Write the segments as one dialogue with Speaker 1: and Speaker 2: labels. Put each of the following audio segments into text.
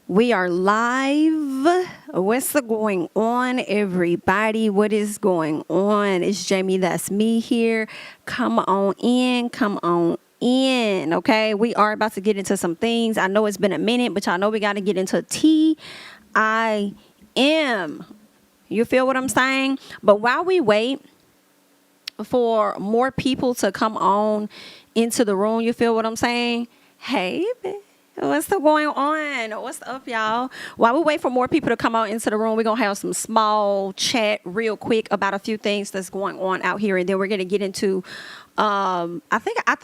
Speaker 1: We are live. What's going on, everybody? What is going on? It's JamiThatsMe here. Come on in. Come on in. Okay, we are about to get into some things. I know it's been a minute, but y'all know we got to get into TIM. You feel what I'm saying? But while we wait for more people to come on into the room, you feel what I'm saying? Hey, babe. What's going on? What's up, y'all? While we wait for more people to come out into the room, we're going to have some small chat real quick about a few things that's going on out here. And then we're going to get into, I think I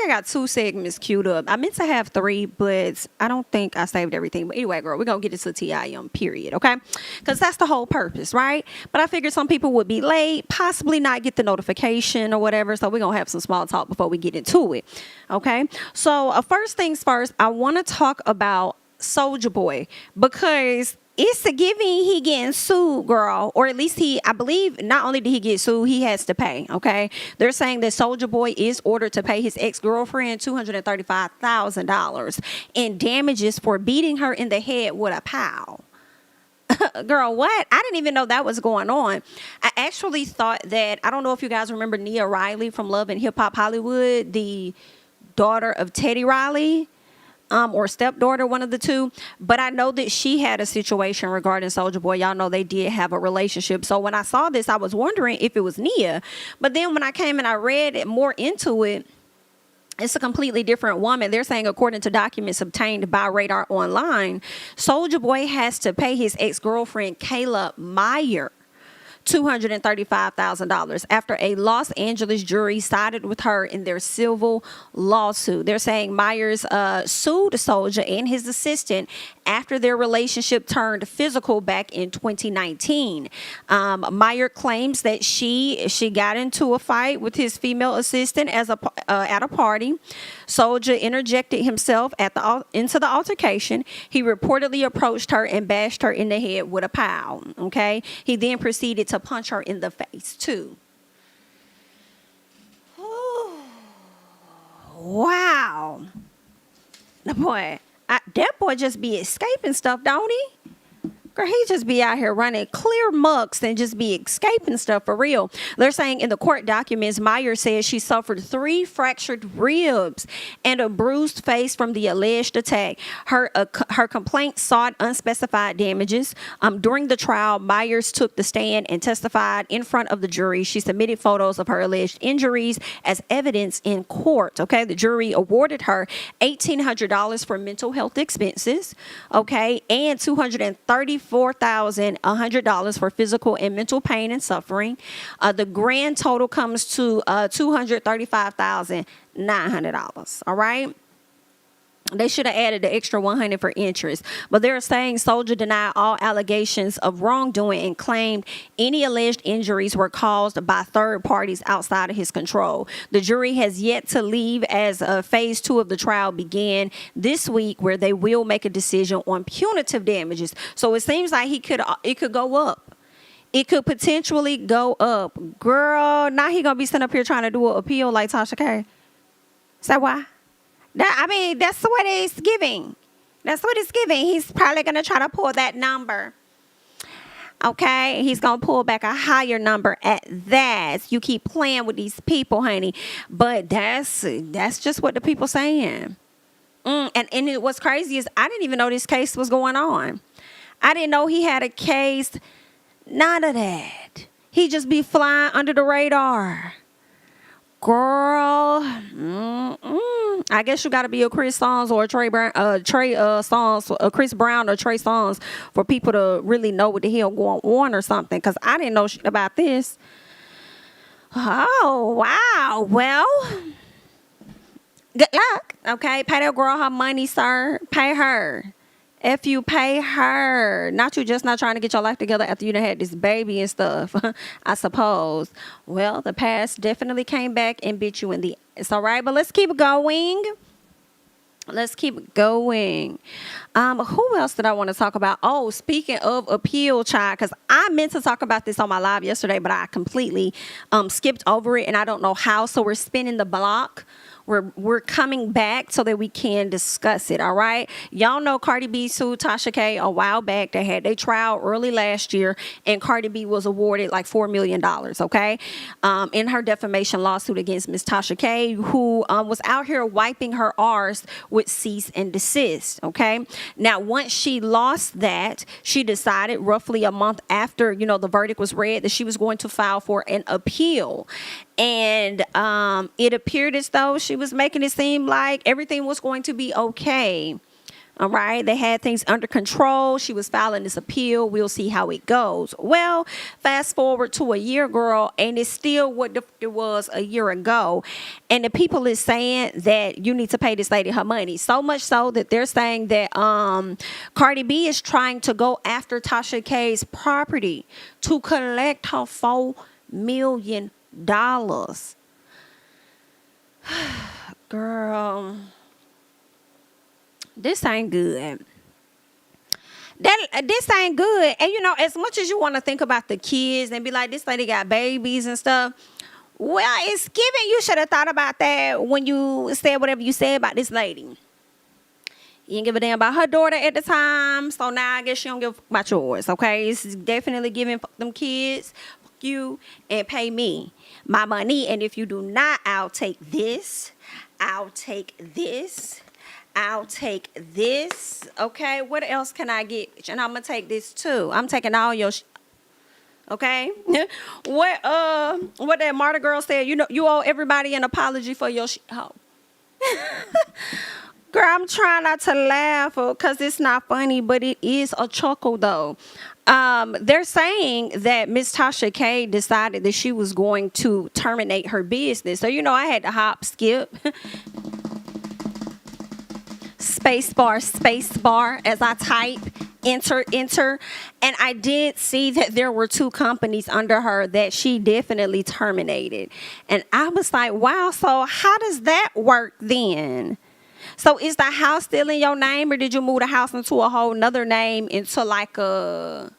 Speaker 1: got 2 segments queued up. I meant to have 3, but I don't think I saved everything. But anyway, girl, we're going to get into TIM, period, okay? Because that's the whole purpose, right? But I figured some people would be late, possibly not get the notification or whatever. So we're going to have some small talk before we get into it, okay? So first things first, I want to talk about Soulja Boy because it's a giving he getting sued, girl. Or at least I believe not only did he get sued, he has to pay, okay? They're saying that Soulja Boy is ordered to pay his ex-girlfriend $235,000 in damages for beating her in the head with a pole. Girl, what? I didn't even know that was going on. I actually thought that, I don't know if you guys remember Nia Riley from Love and Hip Hop Hollywood, the daughter of Teddy Riley. Or stepdaughter, one of the two. But I know that she had a situation regarding Soulja Boy. Y'all know they did have a relationship. So when I saw this, I was wondering if it was Nia. But then when I came and I read it more into it, it's a completely different woman. They're saying, according to documents obtained by Radar Online, Soulja Boy has to pay his ex-girlfriend, Kayla Meyer, $235,000 after a Los Angeles jury sided with her in their civil lawsuit. They're saying Myers sued Soulja and his assistant after their relationship turned physical back in 2019. Meyer claims that she got into a fight with his female assistant at a party. Soulja interjected himself into the altercation. He reportedly approached her and bashed her in the head with a pole. Okay, he then proceeded to punch her in the face too. Ooh. Wow, that boy just be escaping stuff, don't he? Girl, he just be out here running clear mucks and just be escaping stuff for real. They're saying in the court documents, Meyer says she suffered 3 fractured ribs and a bruised face from the alleged attack. Her complaint sought unspecified damages. During the trial, Myers took the stand and testified in front of the jury. She submitted photos of her alleged injuries as evidence in court. Okay, the jury awarded her $1,800 for mental health expenses. Okay, and $4,100 for physical and mental pain and suffering. The grand total comes to $235,900. All right. They should have added the extra $100 for interest. But they're saying Soulja denied all allegations of wrongdoing and claimed any alleged injuries were caused by third parties outside of his control. The jury has yet to leave as phase 2 of the trial began this week, where they will make a decision on punitive damages. So it seems like it could go up. It could potentially go up. Girl, now he going to be sitting up here trying to do an appeal like Tasha K. Is that why? That's what it's giving. That's what it's giving. He's probably going to try to pull that number. Okay? He's going to pull back a higher number at that. You keep playing with these people, honey. But that's just what the people saying. And what's crazy is I didn't even know this case was going on. I didn't know he had a case. None of that. He just be flying under the radar. Girl, I guess you got to be a Chris Songs or a Chris Brown or Trey Songz for people to really know what the hell going on or something. Because I didn't know shit about this. Oh, wow. Well, good luck. Okay, pay that girl her money, sir. Pay her. If you pay her, not trying to get your life together after you done had this baby and stuff, I suppose. Well, the past definitely came back and bit you in the ass, all right? But let's keep going. Who else did I want to talk about? Oh, speaking of appeal, child, because I meant to talk about this on my live yesterday, but I completely skipped over it, and I don't know how. So we're spinning the block we're coming back so that we can discuss it. All right. Y'all know Cardi B sued Tasha K a while back. They had their trial early last year, and Cardi B was awarded like $4 million. Okay. In her defamation lawsuit against Miss Tasha K, who was out here wiping her R's with cease and desist. Okay. Now, once she lost that, she decided roughly a month after, the verdict was read, that she was going to file for an appeal. And it appeared as though she was making it seem like everything was going to be okay. All right. They had things under control. She was filing this appeal. We'll see how it goes. Well, fast forward to a year, girl, and it's still what it was a year ago. And the people is saying that you need to pay this lady her money. So much so that they're saying that Cardi B is trying to go after Tasha K's property to collect her $4 million. Girl, this ain't good. This ain't good. And as much as you want to think about the kids and be like, this lady got babies and stuff, well, it's given you should have thought about that when you said whatever you said about this lady. You didn't give a damn about her daughter at the time, so now I guess you don't give a fuck about yours, okay? It's definitely giving them kids, fuck you, and pay me my money. And if you do not, I'll take this. I'll take this. I'll take this. Okay, what else can I get? And I'm gonna take this too. I'm taking all your okay. What that Marta girl said, you owe everybody an apology for your oh. Girl, I'm trying not to laugh because it's not funny, but it is a chuckle though. They're saying that Miss Tasha K decided that she was going to terminate her business. So, I had to hop, skip, space bar as I type, enter. And I did see that there were 2 companies under her that she definitely terminated. And I was like, wow, so how does that work then? So is the house still in your name, or did you move the house into a whole nother name, into like a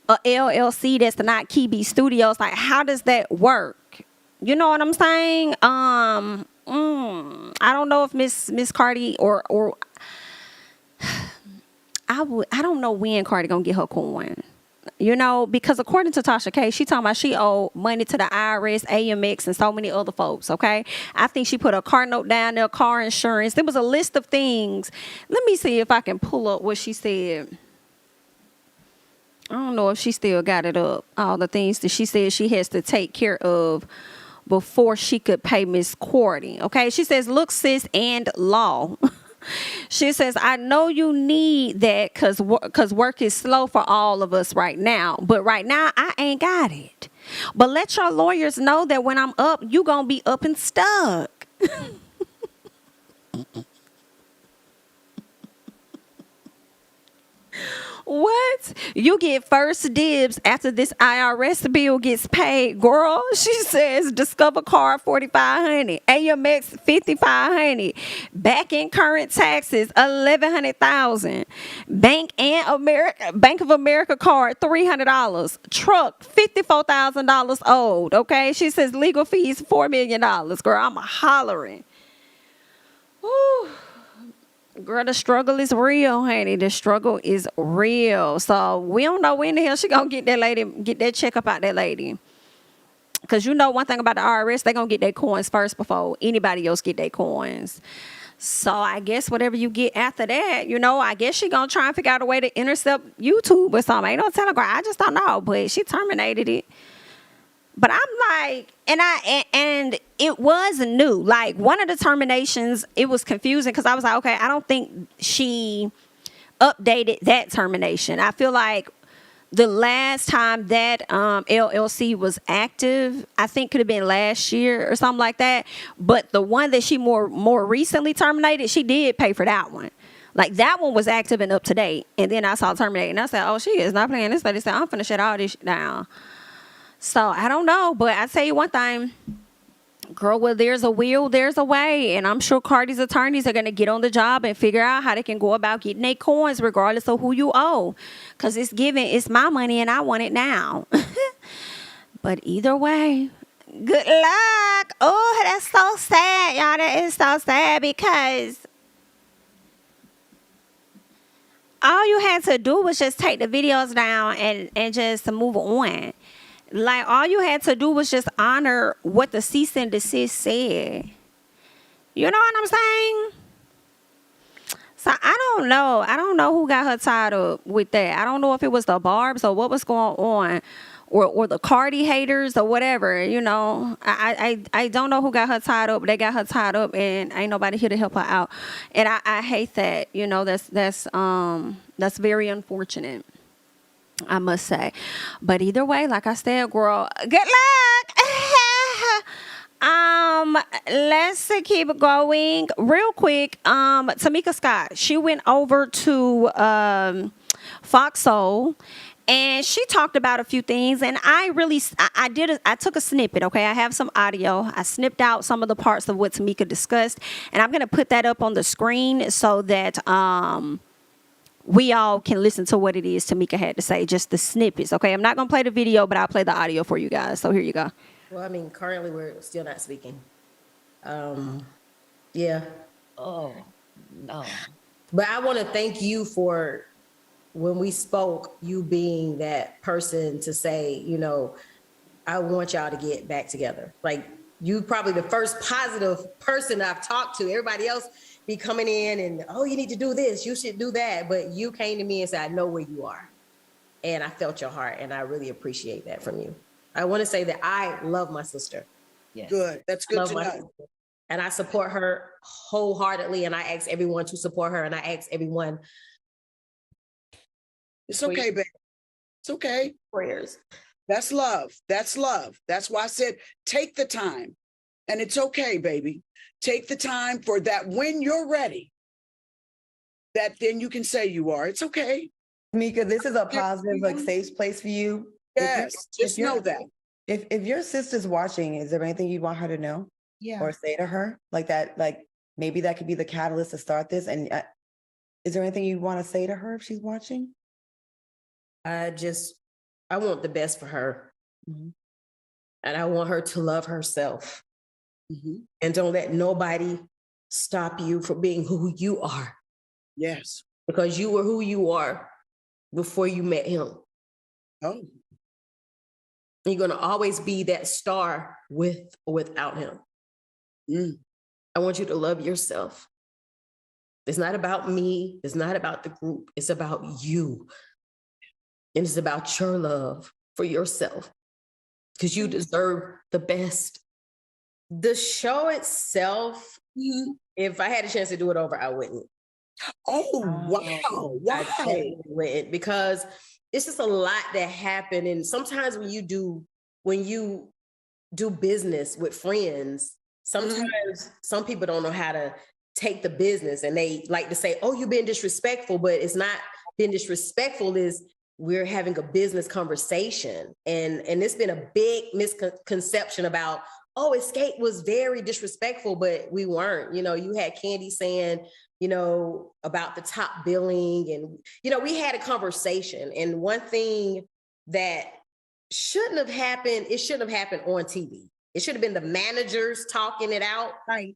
Speaker 1: LLC that's not KB Studios? Like, how does that work? You know what I'm saying? I don't know if Miss Cardi or I don't know when Cardi gonna get her coin. Because according to Tasha K, she talking about she owed money to the IRS, AMX, and so many other folks, okay? I think she put a car note down there, car insurance. There was a list of things. Let me see if I can pull up what she said. I don't know if she still got it up. All the things that she said she has to take care of before she could pay Miss Cardi, okay? She says, look, sis, and law. She says, I know you need that because work is slow for all of us right now. But right now, I ain't got it. But let your lawyers know that when I'm up, you going to be up and stuck. What? You get first dibs after this IRS bill gets paid, girl. She says Discover Card $4,500, AMX $5,500, back in current taxes $1,100,000, Bank of America card $300, truck $54,000 owed. Okay, she says legal fees $4 million. Girl, I'm hollering. Woo. Girl, the struggle is real, honey. The struggle is real. So we don't know when the hell she gonna get that check up out that lady. Because one thing about the IRS, they gonna get their coins first before anybody else get their coins. So I guess whatever you get after that, I guess she gonna try and figure out a way to intercept YouTube or something. Ain't no telling, girl. I just don't know. But she terminated it. But I'm like, and it was new. Like, one of the terminations, it was confusing because I was like, okay, I don't think she updated that termination. I feel like the last time that LLC was active, I think could have been last year or something like that. But the one that she more recently terminated, she did pay for that one. Like, that one was active and up to date. And then I saw terminate, and I said, oh, she is not playing this lady. Said, I'm finna shut all this down. So I don't know, but I tell you one thing, girl, where there's a will, there's a way. And I'm sure Cardi's attorneys are going to get on the job and figure out how they can go about getting their coins regardless of who you owe. Because it's my money and I want it now. But either way, Good luck. Oh, that's so sad, y'all. That is so sad because all you had to do was just take the videos down and just move on. Like, all you had to do was just honor what the cease and desist said. You know what I'm saying? So I don't know. I don't know who got her tied up with that. I don't know if it was the Barbs or what was going on, or the Cardi haters or whatever. You know, I don't know who got her tied up. But they got her tied up, and ain't nobody here to help her out. And I hate that. You know, that's very unfortunate, I must say. But either way, like I said, girl, good luck. Let's keep going real quick. Tamika Scott, she went over to Fox Soul, and she talked about a few things, and I took a snippet. Okay, I have some audio. I snipped out some of the parts of what Tamika discussed, and I'm gonna put that up on the screen so that we all can listen to what it is Tamika had to say, just the snippets. Okay, I'm not gonna play the video, but I'll play the audio for you guys. So here you go.
Speaker 2: Well, I mean, currently we're still not speaking. Yeah.
Speaker 3: Oh, no.
Speaker 2: But I want to thank you for, when we spoke, you being that person to say, you know, I want y'all to get back together. Like, you probably the first positive person I've talked to. Everybody else be coming in and, oh, you need to do this, you should do that. But you came to me and said, I know where you are. And I felt your heart, and I really appreciate that from you. I want to say that I love my sister.
Speaker 3: Yes.
Speaker 4: Good. That's good to know.
Speaker 2: And I support her wholeheartedly. And I ask everyone to support her. And I ask everyone.
Speaker 4: It's okay, babe. It's okay.
Speaker 2: Prayers.
Speaker 4: That's love. That's love. That's why I said, take the time. And it's okay, baby. Take the time for that. When you're ready, that then you can say you are. It's okay.
Speaker 5: Tamika, this is a positive, like, safe place for you.
Speaker 4: Yes, just know that.
Speaker 5: If your sister's watching, is there anything you'd want her to know?
Speaker 3: Yeah.
Speaker 5: Or say to her? Like that, like maybe that could be the catalyst to start this. And is there anything you want to say to her if she's watching?
Speaker 2: I want the best for her. Mm-hmm. And I want her to love herself. Mm-hmm. And don't let nobody stop you from being who you are.
Speaker 4: Yes.
Speaker 2: Because you were who you are before you met him.
Speaker 4: Oh.
Speaker 2: You're going to always be that star with or without him. Mm. I want you to love yourself. It's not about me. It's not about the group. It's about you. And it's about your love for yourself, because you deserve the best. The show itself, if I had a chance to do it over, I wouldn't.
Speaker 4: Oh, wow. Wow.
Speaker 2: I wouldn't, because it's just a lot that happened. And sometimes when you do business with friends, sometimes some people don't know how to take the business, and they like to say, oh, you've been disrespectful, but it's not being disrespectful. Is we're having a business conversation. And it's been a big misconception about, oh, Escape was very disrespectful, but we weren't. You know, you had Kandi saying, you know, about the top billing, and, you know, we had a conversation. And one thing that shouldn't have happened, it shouldn't have happened on TV. It should have been the managers talking it out.
Speaker 4: Right.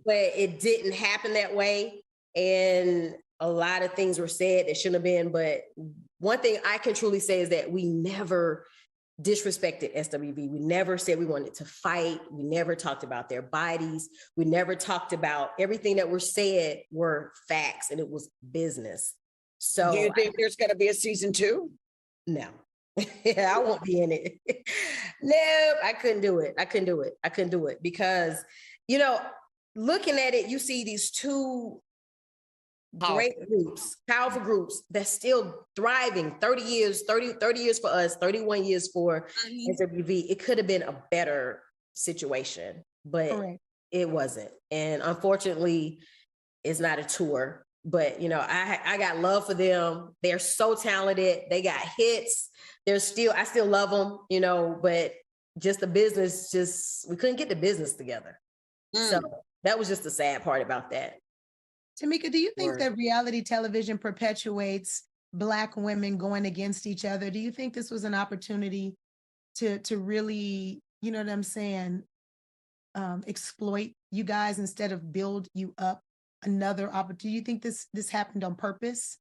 Speaker 2: But it didn't happen that way. And a lot of things were said that shouldn't have been. But one thing I can truly say is that we never disrespected SWV. We never said we wanted to fight. We never talked about their bodies. We never talked about everything that were said were facts, and it was business. So
Speaker 4: do you think there's going to be a season 2?
Speaker 2: No. Yeah, I won't be in it. No, I couldn't do it. I couldn't do it because, you know, looking at it, you see these two great groups, powerful groups that's still thriving. 30 years for us, 31 years for SWV. It could have been a better situation, but it wasn't. And unfortunately, it's not a tour. But, you know, I got love for them. They're so talented. They got hits. I still love them, you know, but just the business, we couldn't get the business together. So that was just the sad part about that.
Speaker 3: Tamika, do you think that reality television perpetuates Black women going against each other? Do you think this was an opportunity to really you know what I'm saying, exploit you guys instead of build you up another opportunity? Do you think this happened on purpose?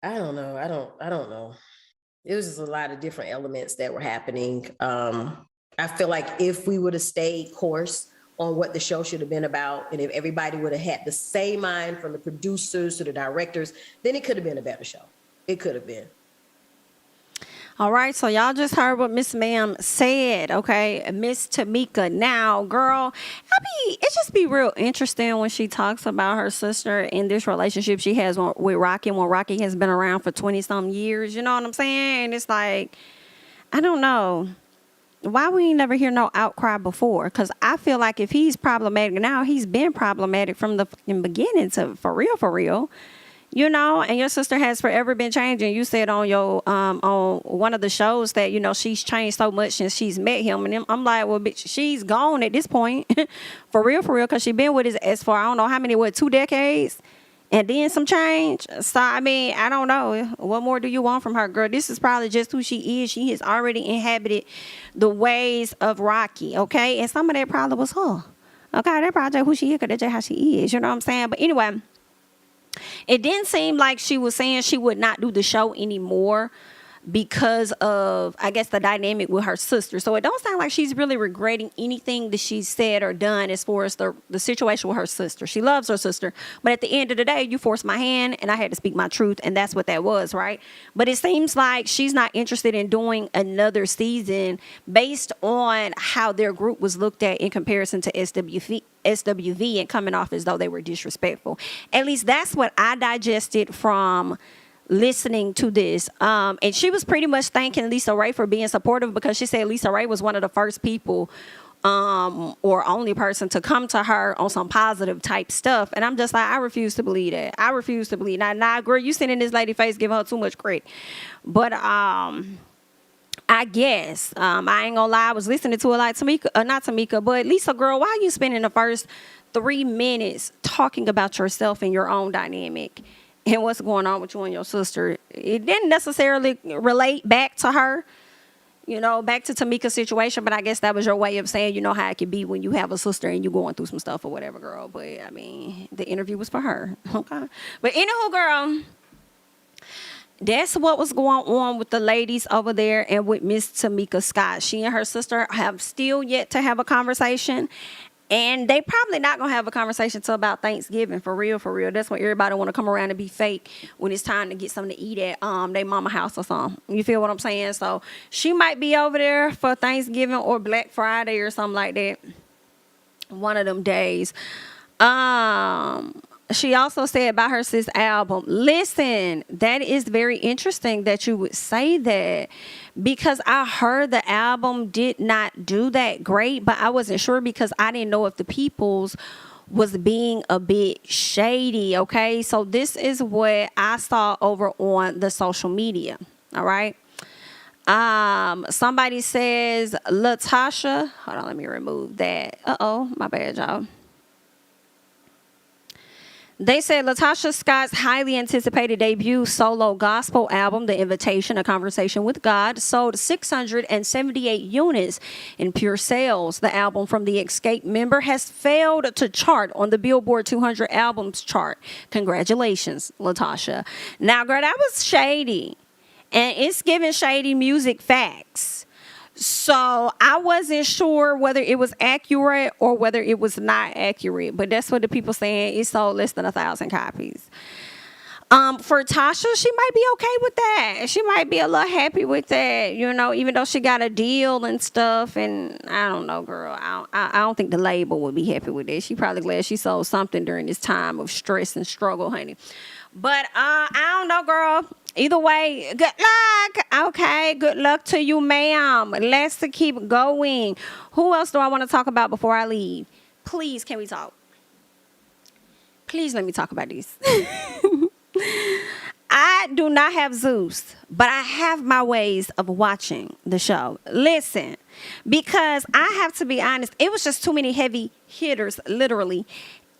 Speaker 2: I don't know. I don't know. It was just a lot of different elements that were happening. I feel like if we would have stayed course on what the show should have been about, and if everybody would have had the same mind from the producers to the directors, then it could have been a better show. It could have been.
Speaker 1: All right, so y'all just heard what Miss Ma'am said, okay? Miss Tamika. Now, girl, it just be real interesting when she talks about her sister in this relationship she has with Rocky, when Rocky has been around for 20-some years. You know what I'm saying? It's like, I don't know. Why we ain't never hear no outcry before? Because I feel like if he's problematic now, he's been problematic from the beginning to for real. You know, and your sister has forever been changing. You said on your on one of the shows that, you know, she's changed so much since she's met him. And I'm like, well, bitch, she's gone at this point. for real, because she's been with his ass for I don't know how many, 2 decades? And then some change. So, I mean, I don't know. What more do you want from her, girl? This is probably just who she is. She has already inhabited the ways of Rocky, okay? And some of that probably was her. Okay, that probably just who she is, because that's just how she is. You know what I'm saying? But anyway, it didn't seem like she was saying she would not do the show anymore because of, I guess, the dynamic with her sister. So it don't sound like she's really regretting anything that she said or done as far as the situation with her sister. She loves her sister. But at the end of the day, you forced my hand and I had to speak my truth. And that's what that was, right? But it seems like she's not interested in doing another season based on how their group was looked at in comparison to SWV and coming off as though they were disrespectful. At least that's what I digested from listening to this. And she was pretty much thanking Lisa Ray for being supportive, because she said Lisa Ray was one of the first people or only person to come to her on some positive type stuff. And I'm just like, I refuse to believe that. I refuse to believe. Nah, girl, you sitting in this lady face giving her too much credit. But I guess I ain't gonna lie, I was listening to it like Tamika, not Tamika, but Lisa, girl, why are you spending the first 3 minutes talking about yourself and your own dynamic and what's going on with you and your sister? It didn't necessarily relate back to her, you know, back to Tamika's situation, but I guess that was your way of saying, you know, how it can be when you have a sister and you're going through some stuff or whatever, girl. But I mean, the interview was for her, okay? But anywho, girl, that's what was going on with the ladies over there and with Miss Tamika Scott. She and her sister have still yet to have a conversation. And they probably not going to have a conversation till about Thanksgiving, for real. That's when everybody want to come around and be fake when it's time to get something to eat at their mama house or something. You feel what I'm saying? So she might be over there for Thanksgiving or Black Friday or something like that. One of them days. She also said about her sis album, listen, that is very interesting that you would say that, because I heard the album did not do that great, but I wasn't sure because I didn't know if the people's was being a bit shady, okay? So this is what I saw over on the social media, all right? Somebody says, Latasha, hold on, let me remove that. My bad, y'all. They said Latasha Scott's highly anticipated debut solo gospel album, The Invitation, A Conversation with God, sold 678 units in pure sales. The album from the Escape member has failed to chart on the Billboard 200 albums chart. Congratulations, Latasha. Now, girl, that was shady. And it's giving shady music facts. So I wasn't sure whether it was accurate or whether it was not accurate, but that's what the people saying. It sold less than 1,000 copies. For Tasha, she might be okay with that. She might be a little happy with that, you know, even though she got a deal and stuff. And I don't know, girl. I don't think the label would be happy with that. She probably glad she sold something during this time of stress and struggle, honey. But I don't know, girl. Either way, good luck. Okay, good luck to you, ma'am. Let's keep going. Who else do I want to talk about before I leave? Please, can we talk? Please let me talk about this. I do not have Zeus, but I have my ways of watching the show. Listen, because I have to be honest, it was just too many heavy hitters, literally.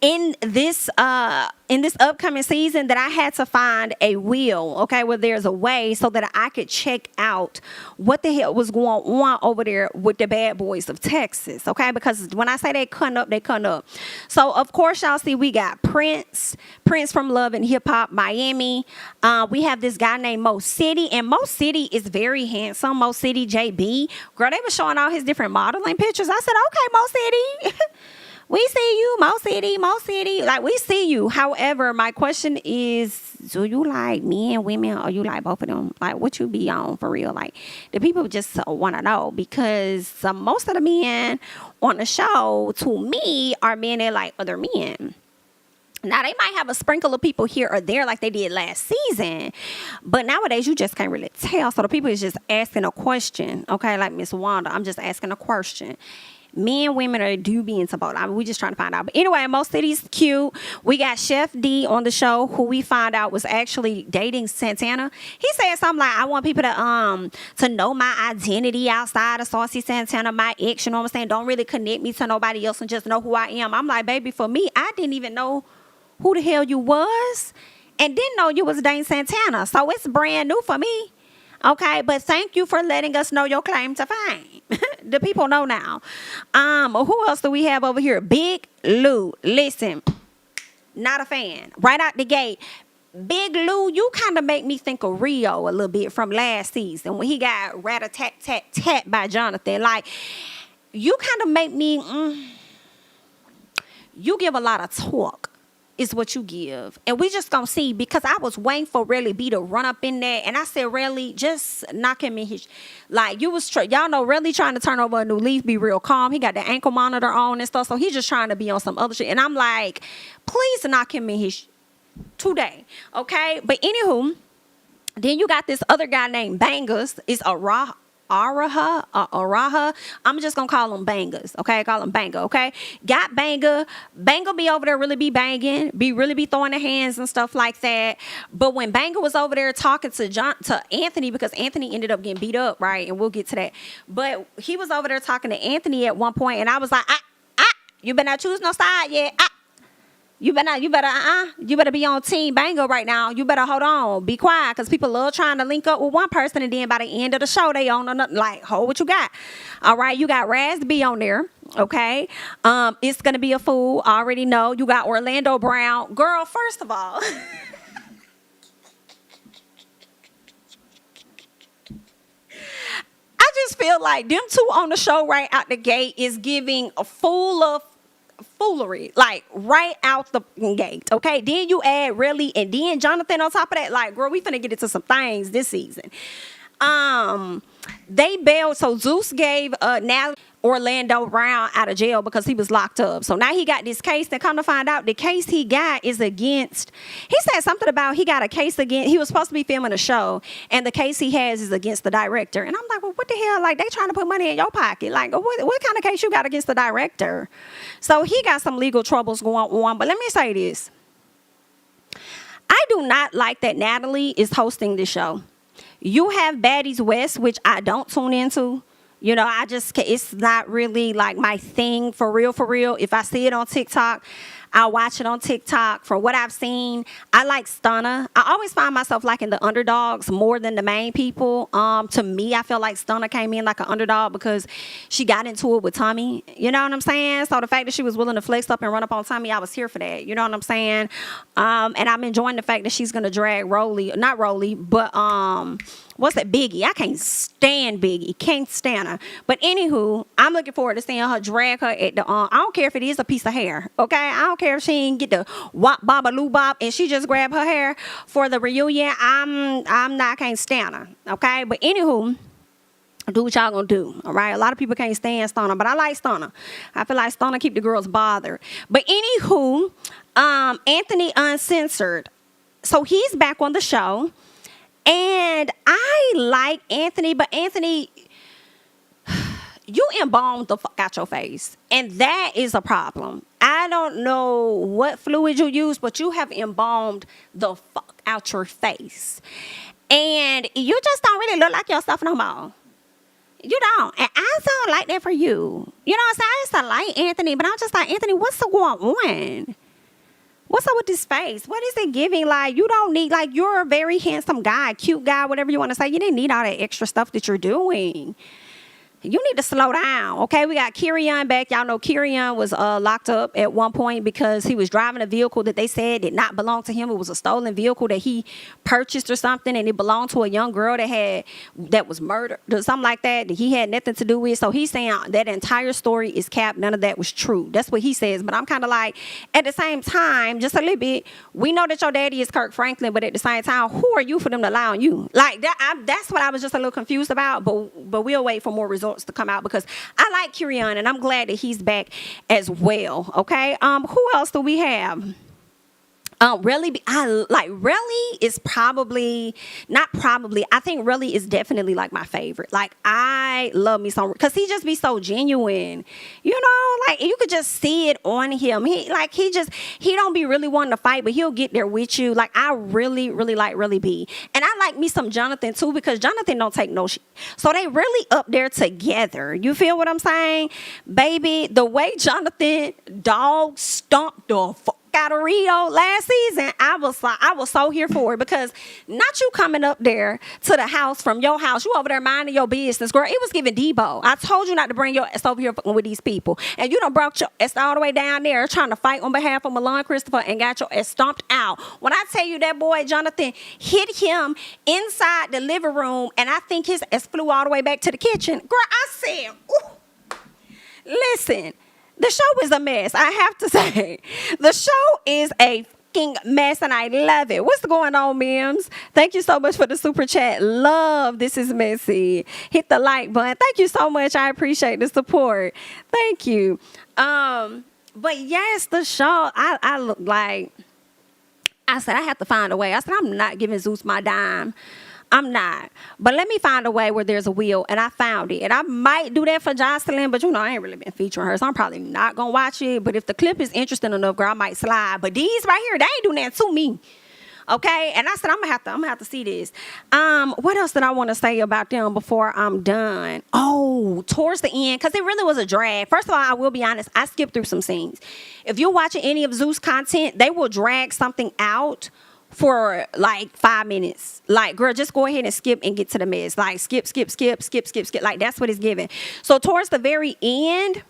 Speaker 1: in this upcoming season that I had to find a wheel, okay, where there's a way so that I could check out what the hell was going on over there with the bad boys of Texas, okay? Because when I say they cutting up, they cutting up. So of course y'all see we got Prince from Love and Hip Hop Miami. We have this guy named Mo City, and Mo City is very handsome. Mo City JB, girl, they were showing all his different modeling pictures. I said, okay, Mo City. We see you, Mo City. Like, we see you. However, my question is, do you like men, women, or you like both of them? Like, what you be on for real? Like, the people just want to know, because most of the men on the show, to me, are men that like other men. Now, they might have a sprinkle of people here or there like they did last season, but nowadays you just can't really tell. So the people is just asking a question, okay? Like Miss Wanda, I'm just asking a question. Men, women, or do you be into both? I mean, we just trying to find out. But anyway, Most City's cute. We got Chef D on the show, who we found out was actually dating Santana. He said something like, I want people to know my identity outside of Saucy Santana, my ex, you know what I'm saying? Don't really connect me to nobody else and just know who I am. I'm like, baby, for me, I didn't even know who the hell you was and didn't know you was dating Santana. So it's brand new for me. Okay, but thank you for letting us know your claim to fame. The people know now. Who else do we have over here? Big Lou. Listen, not a fan. Right out the gate. Big Lou, you kind of make me think of Rio a little bit from last season when he got rat-a-tat-tat-tat by Jonathan. Like, you kind of make me, you give a lot of talk. Is what you give. And we just gonna see, because I was waiting for Relly B to run up in there, and I said, Relly, just knock him in his, like, you was, y'all know Relly trying to turn over a new leaf, be real calm. He got the ankle monitor on and stuff, so he's just trying to be on some other shit. And I'm like, please knock him in his today, okay? But anywho, then you got this other guy named Bangers. It's Araha. I'm just gonna call them Bangers, okay? Call them Banger, okay? Got Banger be over there, really be banging, really be throwing the hands and stuff like that. But when Banger was over there talking to Anthony, because Anthony ended up getting beat up, right? And we'll get to that. But he was over there talking to Anthony at one point, and I was like, you better not choose no side yet. You better be on Team Bango right now. You better hold on, be quiet, because people love trying to link up with one person, and then by the end of the show, they on another. Like, hold what you got. All right, you got Raz B on there. Okay, it's gonna be a fool. I already know. You got Orlando Brown, girl. First of all. I just feel like them two on the show right out the gate is giving a full of foolery, like right out the gate. Okay, then you add Relly and then Jonathan on top of that. Like, girl, we finna get into some things this season. They bailed, so Zeus gave Natalie Orlando Brown out of jail because he was locked up. So now he got this case, and come to find out, the case he got is against, he said something about he got a case against, he was supposed to be filming a show, and the case he has is against the director. And I'm like, well, what the hell? Like, they trying to put money in your pocket. Like, what kind of case you got against the director? So he got some legal troubles going on. But let me say this. I do not like that Natalie is hosting the show. You have Baddies West, which I don't tune into. You know, it's not really like my thing for real. If I see it on TikTok, I'll watch it on TikTok. From what I've seen, I like Stunner. I always find myself liking the underdogs more than the main people. To me, I feel like Stunner came in like an underdog because she got into it with Tommy. You know what I'm saying? So the fact that she was willing to flex up and run up on Tommy, I was here for that. You know what I'm saying? And I'm enjoying the fact that she's going to drag not Rolly, but what's that, Biggie? I can't stand Biggie. Can't stand her. But anywho, I'm looking forward to seeing her drag her at the I don't care if it is a piece of hair. Okay? I don't care if she ain't get the wop baba loo bop and she just grabbed her hair for the reunion. I can't stand her. Okay? But anywho, do what y'all gonna do. All right? A lot of people can't stand Stunner, but I like Stunner. I feel like Stunner keep the girls bothered. But anywho, Anthony Uncensored. So he's back on the show. And I like Anthony, but Anthony, you embalmed the fuck out your face. And that is a problem. I don't know what fluid you use, but you have embalmed the fuck out your face. And you just don't really look like yourself no more. You don't. And I don't like that for you. You know what I'm saying? I just like Anthony, but I'm just like, Anthony, what's going on? What's up with this face? What is it giving? Like, you don't need, like, you're a very handsome guy, cute guy, whatever you want to say. You didn't need all that extra stuff that you're doing. You need to slow down, okay? We got Kirion back. Y'all know Kirion was locked up at one point because he was driving a vehicle that they said did not belong to him. It was a stolen vehicle that he purchased or something, and it belonged to a young girl that was murdered or something like that he had nothing to do with. So he's saying that entire story is cap. None of that was true. That's what he says. But I'm kind of like, at the same time, just a little bit, we know that your daddy is Kirk Franklin, but at the same time, who are you for them to lie on you? Like, that's what I was just a little confused about, but we'll wait for more results to come out because I like Kirion and I'm glad that he's back as well. Okay. Who else do we have? Really, Really is probably, not probably, I think Really is definitely like my favorite. Like, I love me some, because he just be so genuine, you know, like you could just see it on him. He don't be really wanting to fight, but he'll get there with you. Like, I really, really like Really B. And I like me some Jonathan too, because Jonathan don't take no shit. So they really up there together. You feel what I'm saying? Baby, the way Jonathan dog stomped the fuck out of Rio last season, I was so here for it, because not you coming up there to the house from your house, you over there minding your business, girl. It was giving Debo. I told you not to bring your ass over here fucking with these people, and you done brought your ass all the way down there trying to fight on behalf of Milan Christopher and got your ass stomped out. When I tell you that boy Jonathan hit him inside the living room, and I think his ass flew all the way back to the kitchen, girl, I said, ooh. Listen, the show is a mess. I have to say, the show is a fucking mess, and I love it. What's going on, Mims? Thank you so much for the super chat. Love This Is Messy. Hit the like button. Thank you so much. I appreciate the support. Thank you. But yes, the show. I look like. I said I have to find a way. I said I'm not giving Zeus my dime. I'm not. But let me find a way where there's a wheel, and I found it. And I might do that for Jocelyn, but you know, I ain't really been featuring her, so I'm probably not going to watch it. But if the clip is interesting enough, girl, I might slide. But these right here, they ain't doing that to me. Okay? And I said, I'm going to have to see this. What else did I want to say about them before I'm done? Oh, towards the end, because it really was a drag. First of all, I will be honest, I skipped through some scenes. If you're watching any of Zeus content, they will drag something out for like 5 minutes. Like, girl, just go ahead and skip and get to the mess. Like, skip. Like, that's what it's giving. So towards the very end,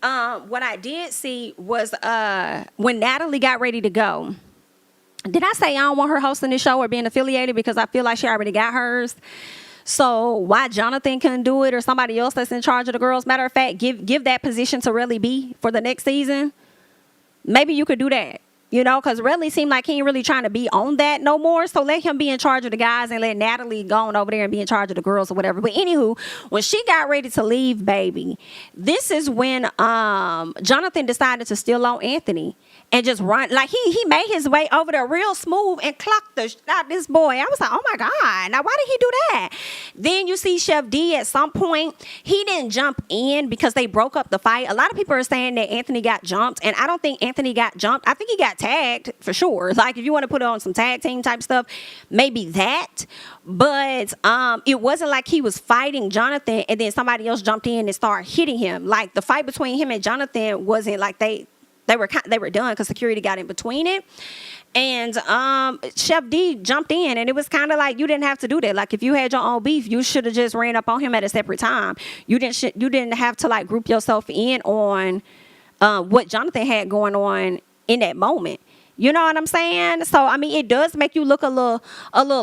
Speaker 1: what I did see was when Natalie got ready to go. Did I say I don't want her hosting this show or being affiliated, because I feel like she already got hers? So why Jonathan couldn't do it, or somebody else that's in charge of the girls? Matter of fact, give that position to Really B for the next season. Maybe you could do that. You know, because Really seemed like he ain't really trying to be on that no more. So let him be in charge of the guys and let Natalie go on over there and be in charge of the girls or whatever. But anywho, when she got ready to leave, baby, this is when Jonathan decided to steal on Anthony and just run. Like, he made his way over there real smooth and clocked out this boy. I was like, oh my God. Now, why did he do that? Then you see Chef D at some point. He didn't jump in because they broke up the fight. A lot of people are saying that Anthony got jumped, and I don't think Anthony got jumped. I think he got tagged for sure. Like, if you want to put on some tag team type stuff, maybe that. But it wasn't like he was fighting Jonathan and then somebody else jumped in and started hitting him. Like, the fight between him and Jonathan wasn't like they were done because security got in between it. And Chef D jumped in, and it was kind of like, you didn't have to do that. Like, if you had your own beef, you should have just ran up on him at a separate time. You didn't have to like group yourself in on what Jonathan had going on in that moment. You know what I'm saying? So, I mean, it does make you look a little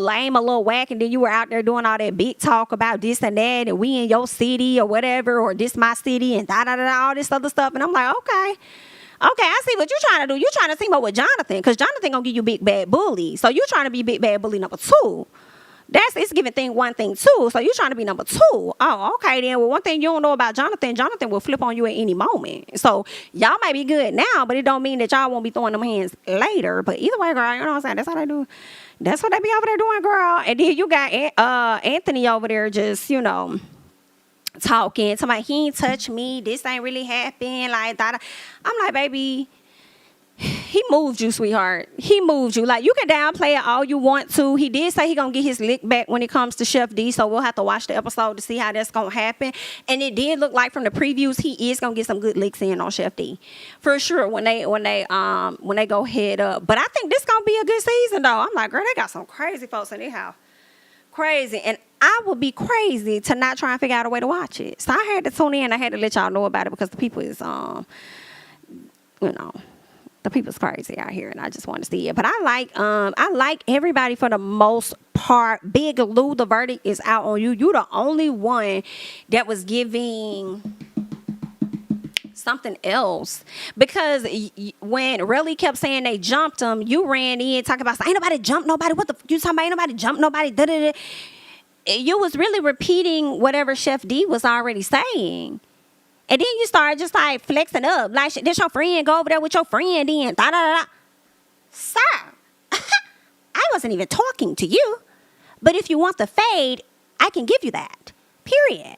Speaker 1: lame, a little whack, and then you were out there doing all that big talk about this and that, and we in your city or whatever, or this my city, and all this other stuff. And I'm like, okay, I see what you're trying to do. You're trying to team up with Jonathan, because Jonathan gonna give you big bad bully. So you're trying to be big bad bully number 2. It's giving one thing too. So you're trying to be number 2. Oh, okay then. Well, one thing you don't know about Jonathan will flip on you at any moment. So y'all might be good now, but it don't mean that y'all won't be throwing them hands later. But either way, girl, you know what I'm saying? That's how they do. That's what they be over there doing, girl. And then you got Anthony over there just, you know, talking. Somebody, he ain't touch me. This ain't really happened. Like that. I'm like, baby, He moved you, sweetheart. He moved you. Like, you can downplay it all you want to. He did say he gonna get his lick back when it comes to Chef D, so we'll have to watch the episode to see how that's gonna happen. And it did look like from the previews he is gonna get some good licks in on Chef D, for sure. When they go head up. But I think this gonna be a good season though. I'm like, girl, they got some crazy folks in their house, crazy, and I would be crazy to not try and figure out a way to watch it. So I had to tune in. I had to let y'all know about it because the people is the people's crazy out here, and I just want to see it. But I like everybody for the most part. Big Lou, the verdict is out on you. You the only one that was giving something else, because when Relly kept saying they jumped him, you ran in talking about ain't nobody jumped nobody. What the you talking about? Ain't nobody jumped nobody. Da, da, da. You was really repeating whatever Chef D was already saying. And then you started just like flexing up. Like, this your friend, go over there with your friend then. Da, da, da, da. Sir, I wasn't even talking to you. But if you want the fade, I can give you that. Period.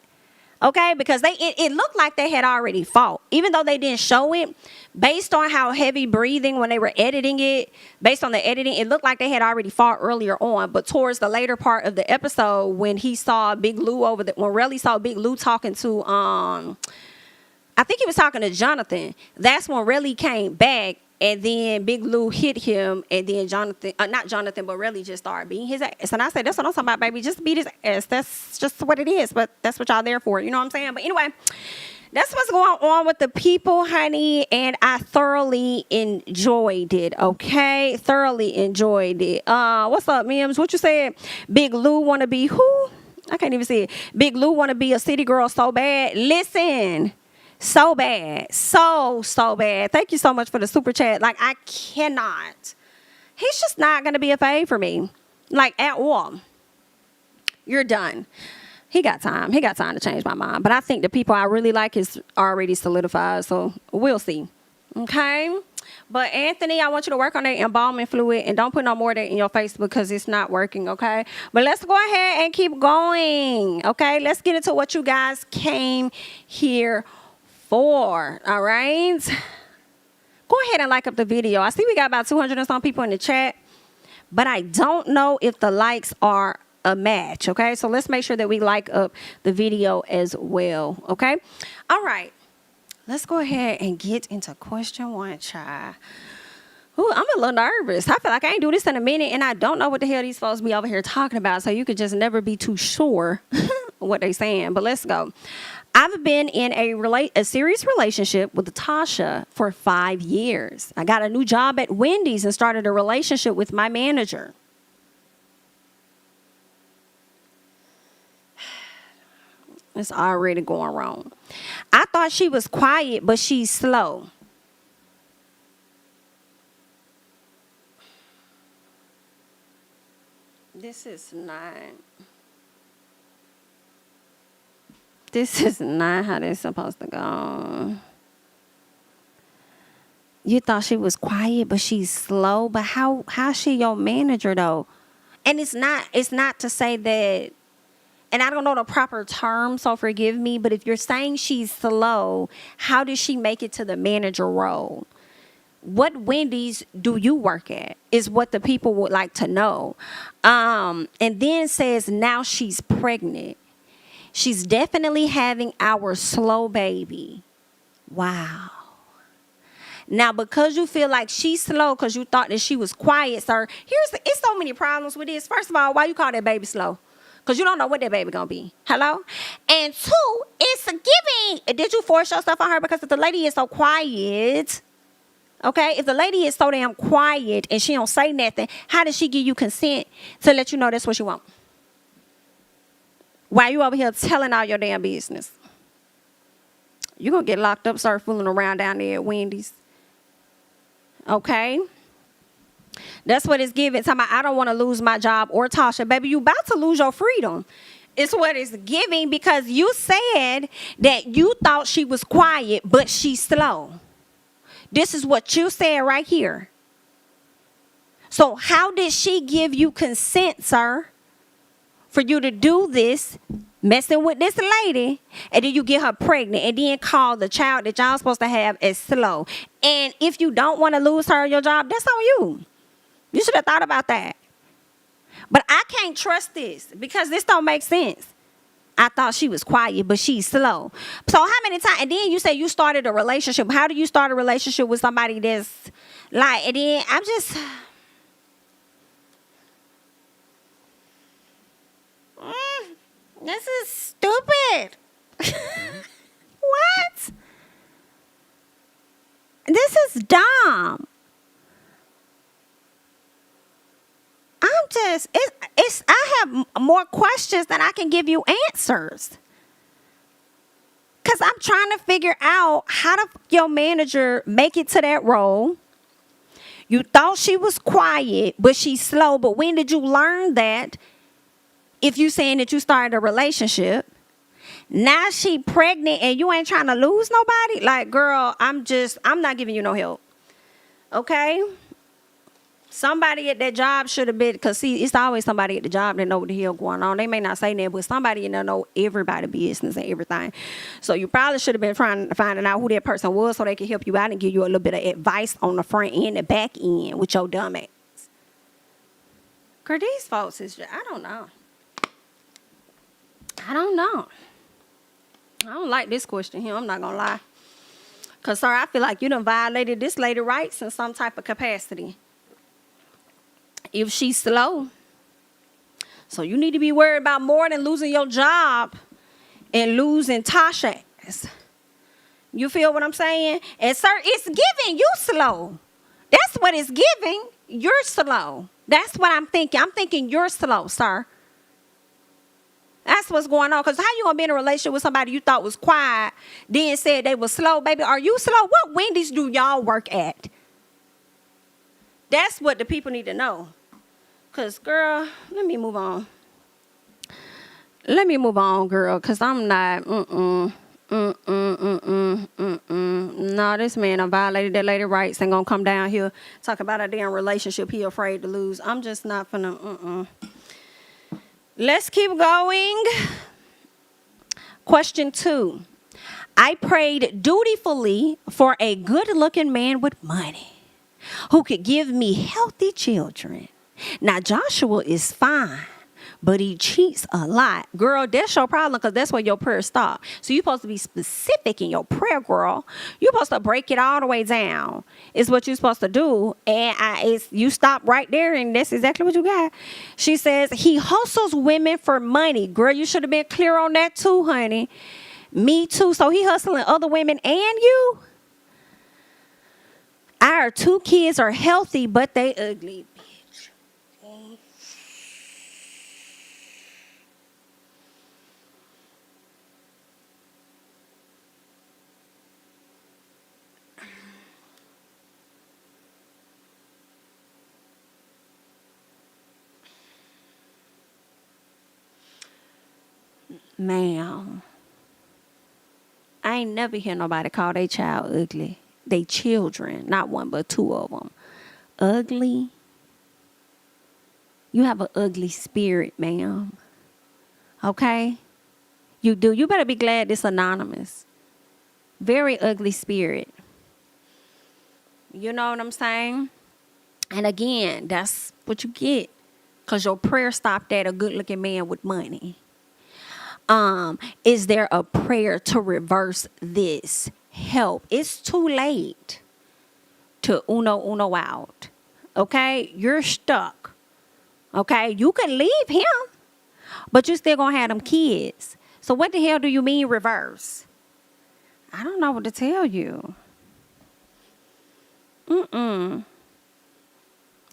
Speaker 1: Okay? Because it looked like they had already fought. Even though they didn't show it, based on how heavy breathing when they were editing it, based on the editing, it looked like they had already fought earlier on. But towards the later part of the episode, when he saw Big Lou when Relly saw Big Lou talking to I think he was talking to Jonathan. That's when Relly came back, and then Big Lou hit him, and then not Jonathan, but Relly just started beating his ass. And I said, that's what I'm talking about, baby. Just beat his ass. That's just what it is, but that's what y'all there for. You know what I'm saying? But anyway, that's what's going on with the people, honey, and I thoroughly enjoyed it, okay? Thoroughly enjoyed it. What's up, Mims? What you said? Big Lou want to be who? I can't even see it. Big Lou want to be a city girl so bad. Listen. So bad. So bad. Thank you so much for the super chat. Like, I cannot. He's just not going to be a fave for me. Like, at all. You're done. He got time. He got time to change my mind. But I think the people I really like is already solidified. So, we'll see. Okay? But, Anthony, I want you to work on that embalming fluid. And don't put no more of that in your face because it's not working, okay? But let's go ahead and keep going. Okay? Let's get into what you guys came here for. All right, go ahead and like up the video. I see we got about 200 and some people in the chat, but I don't know if the likes are a match. Okay, so let's make sure that we like up the video as well. Okay, all right, let's go ahead and get into question one, child. Ooh, I'm a little nervous. I feel like I ain't do this in a minute, and I don't know what the hell these folks be over here talking about, so you could just never be too sure what they saying. But let's go. I've been in a serious relationship with Tasha for 5 years. I got a new job at Wendy's and started a relationship with my manager. It's already going wrong. I thought she was quiet, but she's slow. This is not how this supposed to go. You thought she was quiet, but she's slow. But how's she your manager though? And it's not to say that, and I don't know the proper term, so forgive me, but if you're saying she's slow, how did she make it to the manager role? What Wendy's do you work at is what the people would like to know. And then says now she's pregnant. She's definitely having our slow baby. Wow. Now, because you feel like she's slow because you thought that she was quiet, sir, it's so many problems with this. First of all, why you call that baby slow? Because you don't know what that baby going to be. Hello? And two, it's a giving. Did you force yourself on her? Because if the lady is so quiet, okay, if the lady is so damn quiet and she don't say nothing, how does she give you consent to let you know that's what you want? Why you over here telling all your damn business? You're going to get locked up, start fooling around down there at Wendy's. Okay? That's what it's giving. I don't want to lose my job or Tasha. Baby, you about to lose your freedom. It's what it's giving because you said that you thought she was quiet, but she's slow. This is what you said right here. So how did she give you consent, sir, for you to do this messing with this lady, and then you get her pregnant, and then call the child that y'all supposed to have as slow. And if you don't want to lose her your job, that's on you. You should have thought about that. But I can't trust this because this don't make sense. I thought she was quiet, but she's slow. So how many times? And then you say you started a relationship. How do you start a relationship with somebody that's like? And then I'm just. This is stupid. What? This is dumb. I have more questions than I can give you answers. Because I'm trying to figure out how did your manager make it to that role? You thought she was quiet, but she's slow. But when did you learn that? If you saying that you started a relationship, now she pregnant and you ain't trying to lose nobody. Like, girl, I'm not giving you no help. Okay? Somebody at that job should have been, because see, it's always somebody at the job that know what the hell going on. They may not say that, but somebody in there know everybody's business and everything. So you probably should have been finding out who that person was so they could help you out and give you a little bit of advice on the front end and back end with your dumb ass. Girl, these folks is just, I don't know. I don't like this question here. I'm not going to lie. Because, sir, I feel like you done violated this lady rights in some type of capacity. If she's slow. So you need to be worried about more than losing your job and losing Tasha. You feel what I'm saying? And, sir, it's giving you slow. That's what it's giving. You're slow. That's what I'm thinking. I'm thinking you're slow, sir. That's what's going on. Because how you going to be in a relationship with somebody you thought was quiet, then said they were slow? Baby, are you slow? What Wendy's do y'all work at? That's what the people need to know. Because, girl, let me move on. Let me move on, girl, because I'm not, No, this man done violated that lady rights and gonna come down here talk about a damn relationship he afraid to lose. I'm just not finna, Let's keep going. Question 2. I prayed dutifully for a good-looking man with money who could give me healthy children. Now, Joshua is fine, but he cheats a lot. Girl, that's your problem because that's where your prayers stop. So you're supposed to be specific in your prayer, girl. You're supposed to break it all the way down. It's what you're supposed to do. And you stop right there, and that's exactly what you got. She says, he hustles women for money. Girl, you should have been clear on that too, honey. Me too. So he hustling other women and you? Our 2 kids are healthy, but they ugly. Ma'am, I ain't never hear nobody call their child ugly. They children, not one but 2 of them. Ugly? You have an ugly spirit, ma'am. Okay? You do. You better be glad this anonymous. Very ugly spirit. You know what I'm saying? And again, that's what you get. Because your prayer stopped at a good-looking man with money. Is there a prayer to reverse this? Help. It's too late to uno out. Okay? You're stuck. Okay? You can leave him, but you still gonna have them kids. So what the hell do you mean reverse? I don't know what to tell you.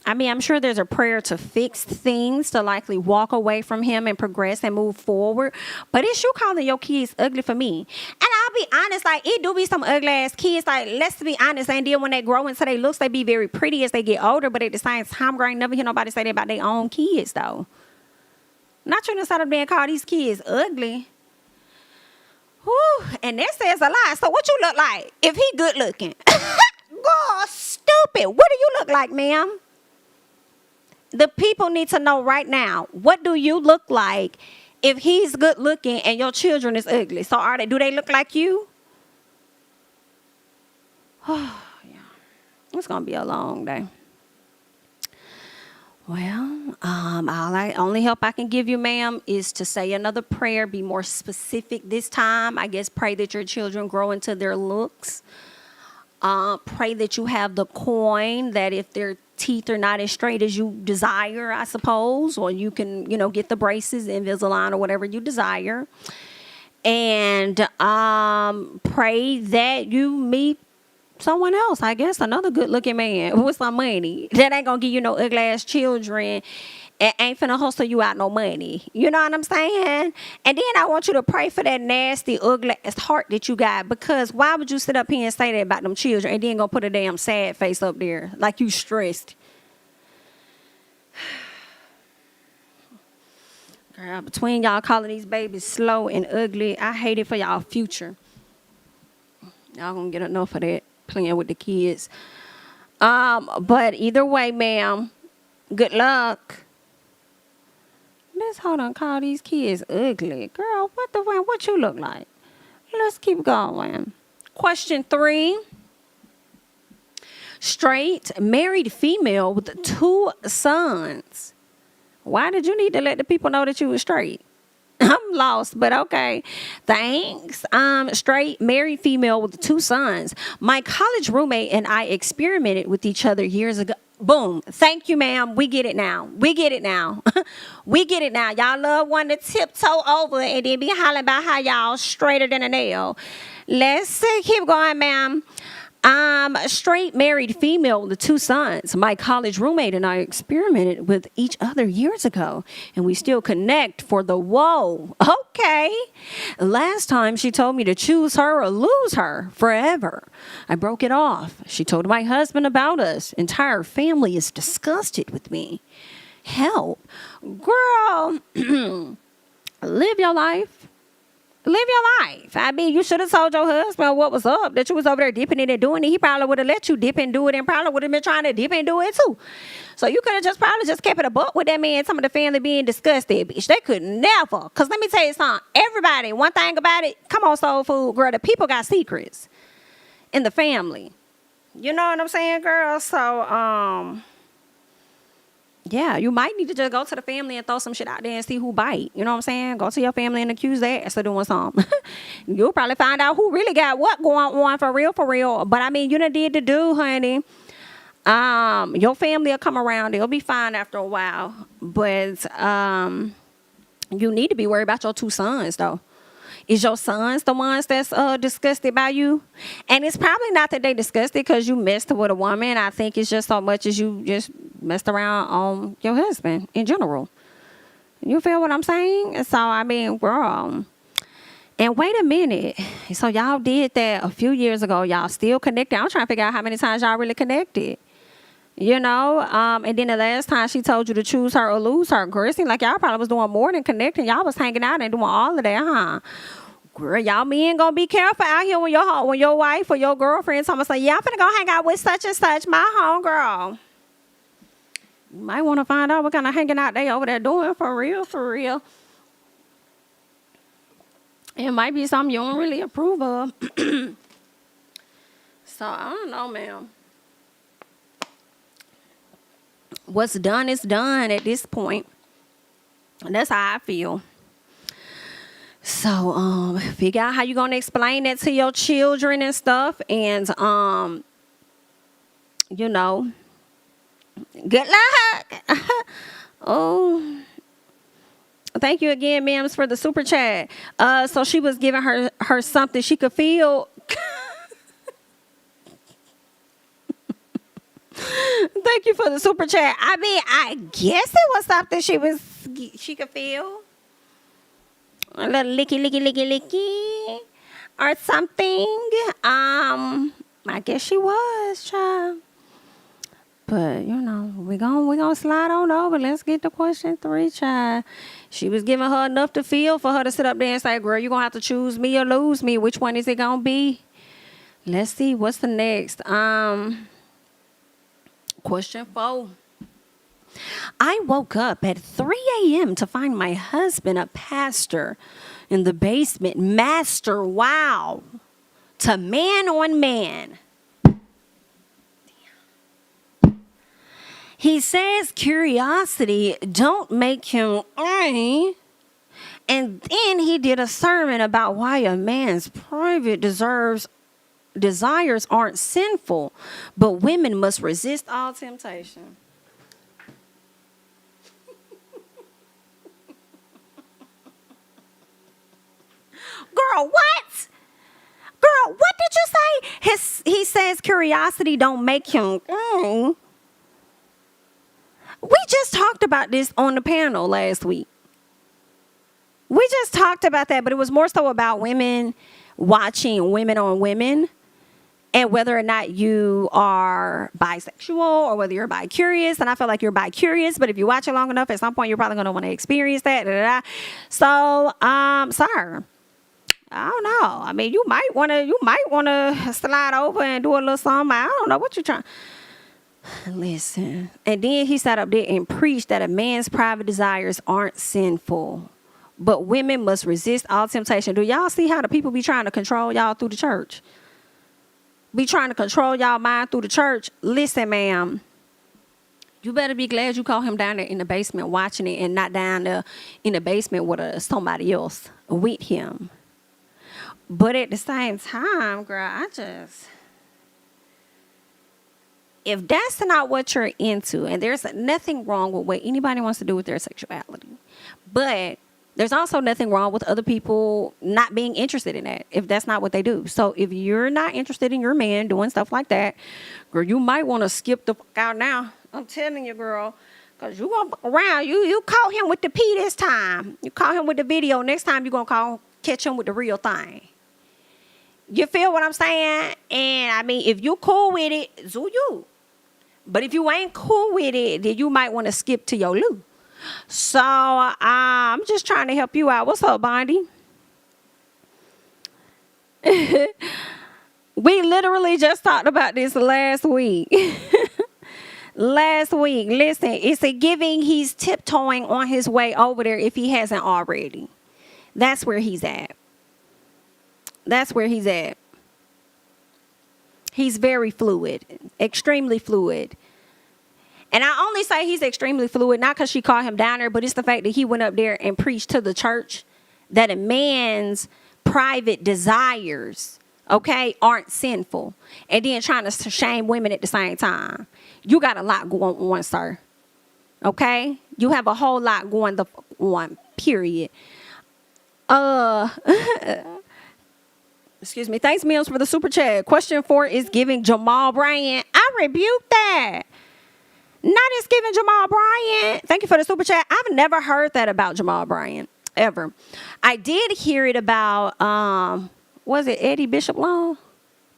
Speaker 1: I mean, I'm sure there's a prayer to fix things, to likely walk away from him and progress and move forward. But it's you calling your kids ugly for me. And I'll be honest, like, it do be some ugly ass kids. Like, let's be honest. And then when they grow into their looks, they be very pretty as they get older. But at the same time, girl, I ain't never hear nobody say that about their own kids, though. Not trying to start up there and call these kids ugly. Whew, and that says a lot. So what you look like if he good looking? Girl, stupid. What do you look like, ma'am? The people need to know right now, what do you look like if he's good looking and your children is ugly? So do they look like you? Oh, yeah. It's going to be a long day. Well, only help I can give you, ma'am, is to say another prayer. Be more specific this time. I guess pray that your children grow into their looks. Pray that you have the coin, that if their teeth are not as straight as you desire, I suppose, or you can, get the braces, Invisalign, or whatever you desire. And pray that you meet someone else, I guess, another good-looking man with some money that ain't gonna give you no ugly-ass children and ain't finna hustle you out no money. You know what I'm saying? And then I want you to pray for that nasty, ugly-ass heart that you got, because why would you sit up here and say that about them children and then go put a damn sad face up there like you stressed? Girl, between y'all calling these babies slow and ugly, I hate it for y'all future. Y'all gonna get enough of that playing with the kids. But either way, ma'am, good luck. Let's call these kids ugly. Girl, what you look like? Let's keep going. Question 3. Straight, married female with 2 sons. Why did you need to let the people know that you were straight? I'm lost, but okay. Thanks. Straight, married female with 2 sons. My college roommate and I experimented with each other years ago. Boom. Thank you, ma'am. We get it now. We get it now. We get it now. Y'all love one to tiptoe over and then be hollering about how y'all straighter than a nail. Let's keep going, ma'am. Straight, married female with 2 sons. My college roommate and I experimented with each other years ago, and we still connect for the whoa. Okay. Last time she told me to choose her or lose her forever. I broke it off. She told my husband about us. Entire family is disgusted with me. Help. Girl, live your life. Live your life. I mean, you should have told your husband what was up, that you was over there dipping it and doing it. He probably would have let you dip and do it and probably would have been trying to dip and do it too. So you could have probably just kept it a buck with that man, some of the family being disgusted, bitch. They could never. Because let me tell you something. Everybody, one thing about it, come on, soul food, girl, the people got secrets in the family. You know what I'm saying, girl? So, yeah, you might need to just go to the family and throw some shit out there and see who bite. You know what I'm saying? Go to your family and accuse their ass of doing something. You'll probably find out who really got what going on for real. But I mean, you done did the do, honey. Your family will come around. They'll be fine after a while. But you need to be worried about your 2 sons, though. Is your sons the ones that's disgusted by you? And it's probably not that they disgusted because you messed with a woman. I think it's just so much as you just messed around on your husband in general. You feel what I'm saying? So, I mean, girl. And wait a minute. So, y'all did that a few years ago. Y'all still connected. I'm trying to figure out how many times y'all really connected. You know? And then the last time she told you to choose her or lose her, girl, it seemed like y'all probably was doing more than connecting. Y'all was hanging out and doing all of that, huh? Girl, y'all men gonna be careful out here when your wife or your girlfriend someone say, yeah, I'm finna go hang out with such and such, my homegirl. You might want to find out what kind of hanging out they over there doing for real. It might be something you don't really approve of. So, I don't know, ma'am. What's done is done at this point. And that's how I feel. So, figure out how you're going to explain that to your children and stuff. And, you know, good luck. Oh, thank you again, ma'ams, for the super chat. So she was giving her something she could feel. Thank you for the super chat. I mean, I guess it was something she could feel. A little licky or something. I guess she was, child. But, you know, we're gonna slide on over. Let's get to question 3, child. She was giving her enough to feel for her to sit up there and say, girl, you're gonna have to choose me or lose me. Which one is it gonna be? Let's see. What's the next? Question 4. I woke up at 3 a.m. to find my husband, a pastor, in the basement. Master, wow. To man on man. He says curiosity don't make him and then he did a sermon about why a man's private desires aren't sinful, but women must resist all temptation. Girl, what? Girl, what did you say? He says curiosity don't make him. We just talked about this on the panel last week. We just talked about that, but it was more so about women watching women on women and whether or not you are bisexual or whether you're bi-curious. And I feel like you're bi-curious, but if you watch it long enough, at some point you're probably going to want to experience that. So, sir, I don't know. I mean, you might want to slide over and do a little something. I don't know what you're trying. Listen. And then he sat up there and preached that a man's private desires aren't sinful, but women must resist all temptation. Do y'all see how the people be trying to control y'all through the church? Be trying to control y'all mind through the church? Listen, ma'am. You better be glad you caught him down there in the basement watching it and not down there in the basement with somebody else with him. But at the same time, girl, if that's not what you're into, and there's nothing wrong with what anybody wants to do with their sexuality, but there's also nothing wrong with other people not being interested in that if that's not what they do. So if you're not interested in your man doing stuff like that, girl, you might want to skip the fuck out now. I'm telling you, girl, because you gonna fuck around. You caught him with the P this time. You caught him with the video. Next time you're going to catch him with the real thing. You feel what I'm saying? And I mean, if you cool with it, do you. But if you ain't cool with it, then you might want to skip to your loo. So I'm just trying to help you out. What's up, Bondi? We literally just talked about this last week. Last week. Listen, it's a giving he's tiptoeing on his way over there if he hasn't already. That's where he's at. That's where he's at. He's very fluid, extremely fluid. And I only say he's extremely fluid, not because she called him down there, but it's the fact that he went up there and preached to the church that a man's private desires, okay, aren't sinful. And then trying to shame women at the same time. You got a lot going on, sir. Okay? You have a whole lot going on, period. Excuse me. Thanks, Mills, for the super chat. Question 4 is giving Jamal Bryant. I rebuke that. Not is giving Jamal Bryant. Thank you for the super chat. I've never heard that about Jamal Bryant, ever. I did hear it about, was it Eddie Bishop Long?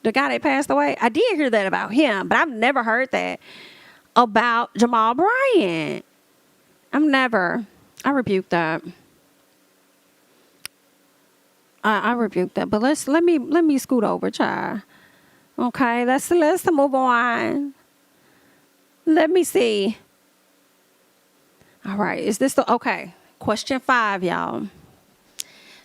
Speaker 1: The guy that passed away? I did hear that about him, but I've never heard that about Jamal Bryant. I rebuke that. I rebuke that, but let me scoot over, child. Okay, let's move on. Let me see. All right, is this okay? Question 5, y'all.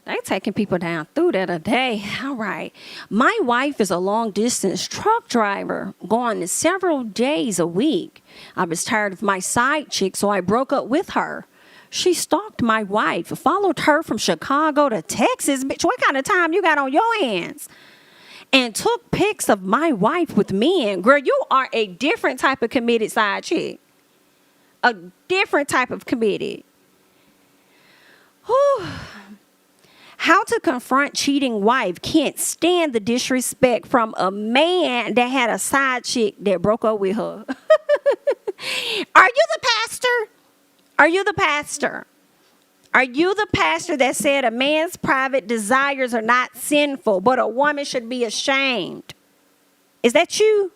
Speaker 1: They taking people down through that today. All right. My wife is a long distance truck driver, going several days a week. I was tired of my side chick, so I broke up with her. She stalked my wife, followed her from Chicago to Texas. Bitch, what kind of time you got on your hands? And took pics of my wife with men. Girl, you are a different type of committed side chick. A different type of committed. Whew. How to confront cheating wife. Can't stand the disrespect from a man that had a side chick that broke up with her. Are you the pastor? Are you the pastor? Are you the pastor that said a man's private desires are not sinful, but a woman should be ashamed? Is that you?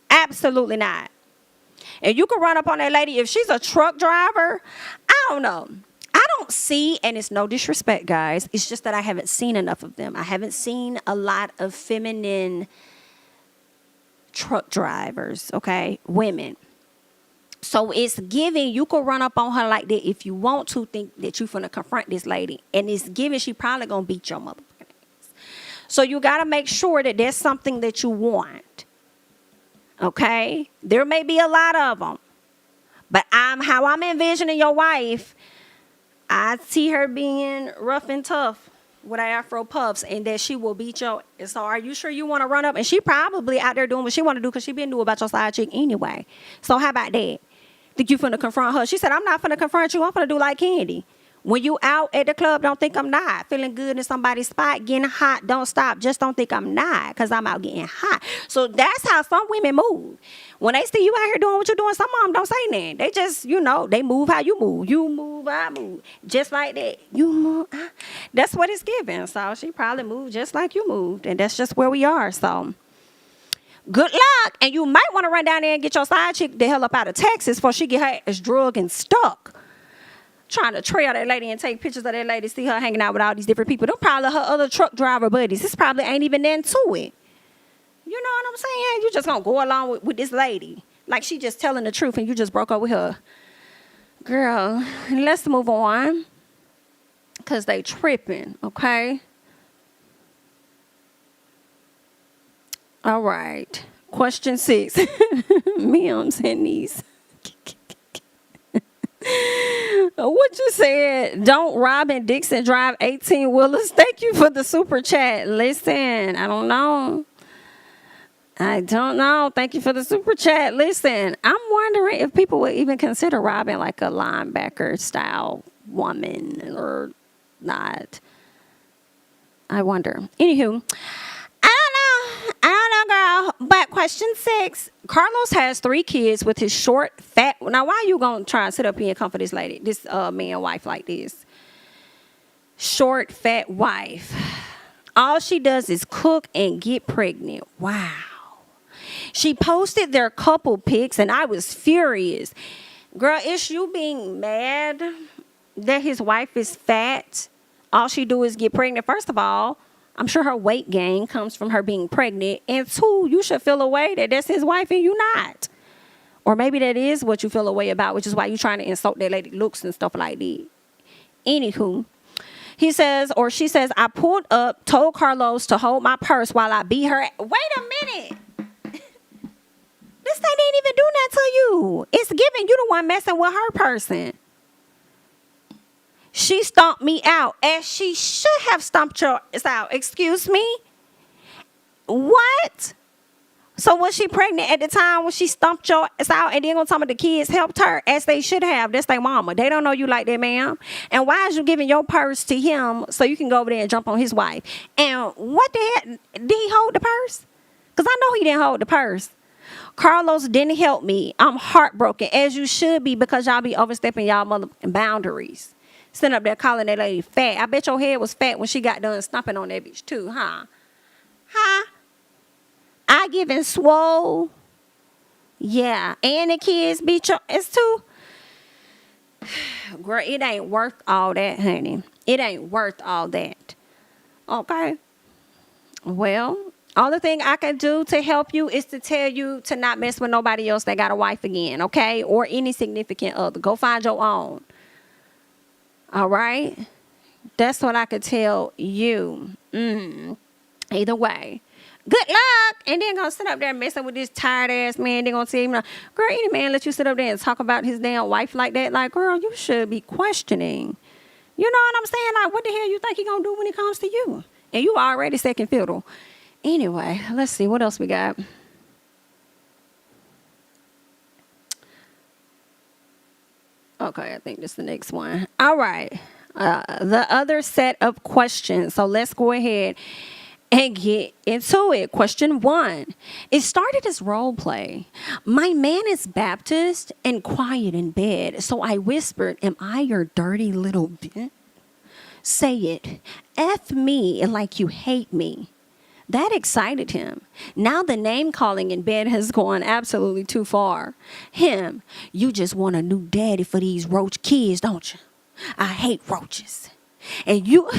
Speaker 1: Absolutely not. And you can run up on that lady if she's a truck driver. I don't know. I don't see, and it's no disrespect, guys. It's just that I haven't seen enough of them. I haven't seen a lot of feminine truck drivers, okay? Women. So it's giving, you could run up on her like that if you want to, think that you finna confront this lady. And it's giving she probably gonna beat your motherfucking ass. So you gotta make sure that there's something that you want. Okay? There may be a lot of them. But how I'm envisioning your wife, I see her being rough and tough with her Afro puffs, and that she will beat your. So are you sure you want to run up? And she probably out there doing what she want to do because she been doing about your side chick anyway. So how about that? Think you finna confront her? She said, I'm not finna confront you. I'm finna do like Kandi. When you out at the club, don't think I'm not. Feeling good in somebody's spot, getting hot, don't stop. Just don't think I'm not, because I'm out getting hot. So that's how some women move. When they see you out here doing what you're doing, some of them don't say nothing. They just, they move how you move. You move, I move. Just like that. You move. That's what it's giving. So she probably moved just like you moved. And that's just where we are. So good luck. And you might want to run down there and get your side chick the hell up out of Texas before she get her ass drugged and stuck. Trying to trail that lady and take pictures of that lady, see her hanging out with all these different people. Them probably her other truck driver buddies. This probably ain't even into it. You know what I'm saying? You just gonna go along with this lady. Like she just telling the truth and you just broke up with her. Girl, let's move on. Because they tripping, okay? All right. Question 6. Me, I'm saying these. What you said? Don't Robyn Dixon drive 18-wheelers? Thank you for the super chat. Listen, I don't know. Thank you for the super chat. Listen, I'm wondering if people would even consider Robyn like a linebacker style woman or not. I wonder. Anywho, I don't know, girl. But question 6, Carlos has 3 kids with his short, fat. Now, why are you gonna try and sit up here and comfort this lady, this man wife like this? Short, fat wife. All she does is cook and get pregnant. Wow. She posted their couple pics, and I was furious. Girl, is you being mad that his wife is fat? All she do is get pregnant. First of all, I'm sure her weight gain comes from her being pregnant. And 2, you should feel a way that that's his wife and you not. Or maybe that is what you feel a way about, which is why you're trying to insult that lady looks and stuff like that. Anywho, he says, or she says, I pulled up, told Carlos to hold my purse while I beat her. Wait a minute. This thing didn't even do that to you. It's giving you the one messing with her person. She stomped me out, as she should have stomped your ass out. Excuse me? What? So was she pregnant at the time when she stomped your ass out, and then gonna tell me the kids helped her, as they should have? That's their mama. They don't know you like that, ma'am. And why is you giving your purse to him so you can go over there and jump on his wife? And what the heck? Did he hold the purse? Because I know he didn't hold the purse. Carlos didn't help me. I'm heartbroken, as you should be, because y'all be overstepping y'all motherfucking boundaries. Sitting up there calling that lady fat. I bet your head was fat when she got done stomping on that bitch too, huh? Huh? I giving swole. Yeah. And the kids beat your ass too. Girl, it ain't worth all that, honey. It ain't worth all that. Okay? Well, only thing I can do to help you is to tell you to not mess with nobody else that got a wife again, okay? Or any significant other. Go find your own. All right? That's what I could tell you. Either way. Good luck. And then gonna sit up there messing with this tired ass man. They're gonna tell him, girl, any man let you sit up there and talk about his damn wife like that. Like, girl, you should be questioning. You know what I'm saying? Like, what the hell you think he gonna do when it comes to you? And you already second fiddle. Anyway, let's see. What else we got? Okay, I think this is the next one. All right. The other set of questions. So let's go ahead and get into it. Question 1. It started as role play. My man is Baptist and quiet in bed. So I whispered, am I your dirty little bitch? Say it. F me like you hate me. That excited him. Now the name calling in bed has gone absolutely too far. Him, you just want a new daddy for these roach kids, don't you? I hate roaches. And you...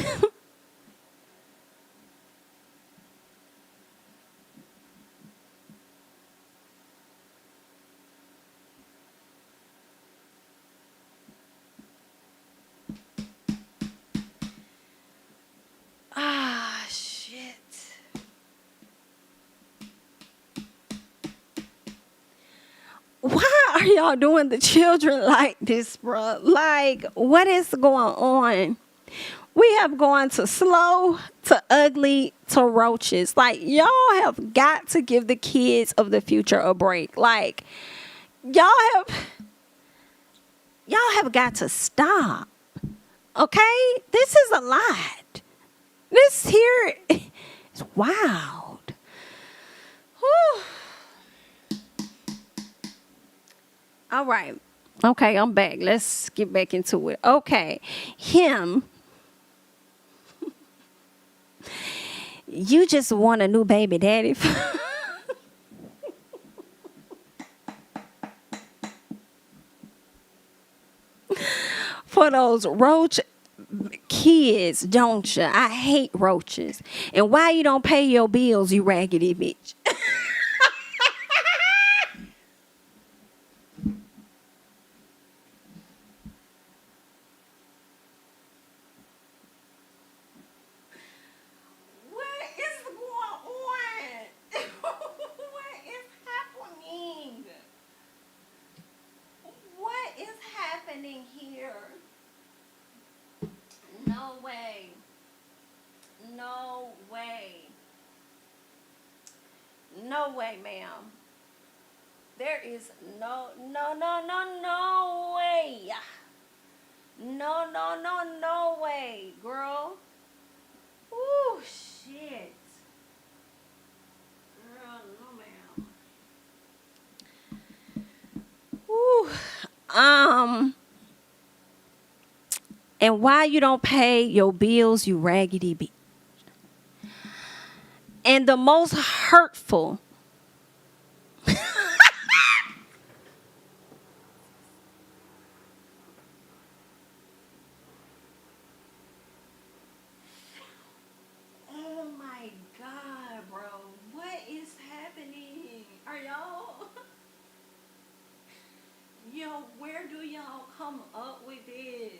Speaker 1: y'all doing the children like this, bro? Like, what is going on? We have gone to slow, to ugly, to roaches. Like, y'all have got to give the kids of the future a break. Like, y'all have got to stop. Okay? This is a lot. This here is wild. Whew. All right. Okay, I'm back. Let's get back into it. Okay. Him. You just want a new baby daddy. For those roach kids, don't you? I hate roaches. And why you don't pay your bills, you raggedy bitch? Here. No way. No way. No way, ma'am. There is no way. No way, girl. Ooh, shit. Girl, no, ma'am. Ooh. And why you don't pay your bills, you raggedy bitch. And the most hurtful. Oh my God, bro. What is happening? Are y'all? Yo, where do y'all come up with this?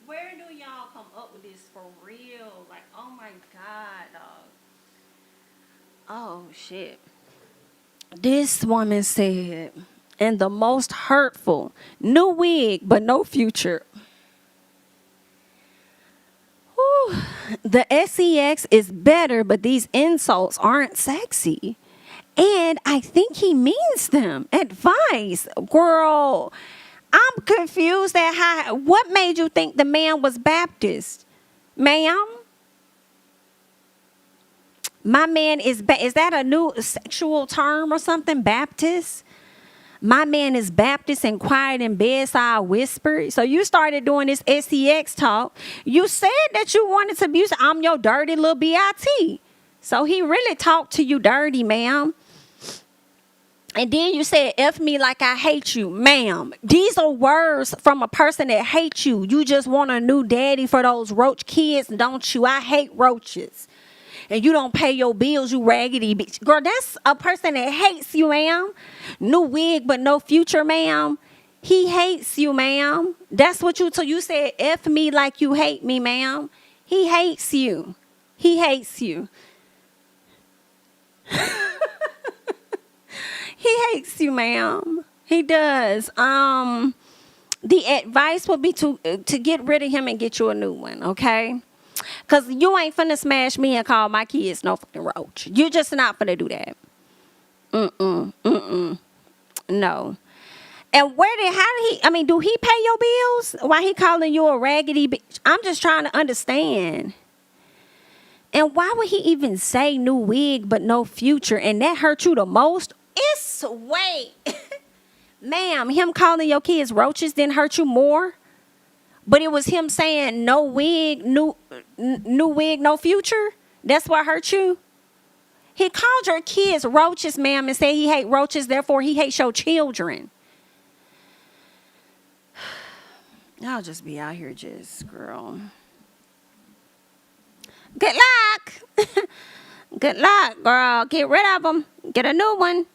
Speaker 1: Where do y'all come up with this for real? Like, oh my God, dog. Oh, shit. This woman said, and the most hurtful, new wig, but no future. Whew. The sex is better, but these insults aren't sexy. And I think he means them. Advice, girl. I'm confused at how. What made you think the man was Baptist, ma'am? My man is that a new sexual term or something? Baptist. My man is Baptist and quiet in bedside whisper. So you started doing this sex talk. You said that you wanted to be. I'm your dirty little bit. So he really talked to you dirty, ma'am. And then you said, F me like I hate you, ma'am. These are words from a person that hates you. You just want a new daddy for those roach kids, don't you? I hate roaches. And you don't pay your bills, you raggedy bitch. Girl, that's a person that hates you, ma'am. New wig, but no future, ma'am. He hates you, ma'am. That's what you said, F me like you hate me, ma'am. He hates you. He hates you. He hates you, ma'am. He does. The advice would be to get rid of him and get you a new one, okay? Because you ain't finna smash me and call my kids no fucking roach. You just not finna do that. No. And do he pay your bills? Why he calling you a raggedy bitch? I'm just trying to understand. And why would he even say new wig but no future? And that hurt you the most? Wait. Ma'am, him calling your kids roaches didn't hurt you more? But it was him saying no wig, new wig, no future? That's what hurt you? He called your kids roaches, ma'am, and said he hate roaches, therefore he hates your children. I'll just be out here girl. Good luck. Good luck, girl. Get rid of them. Get a new one.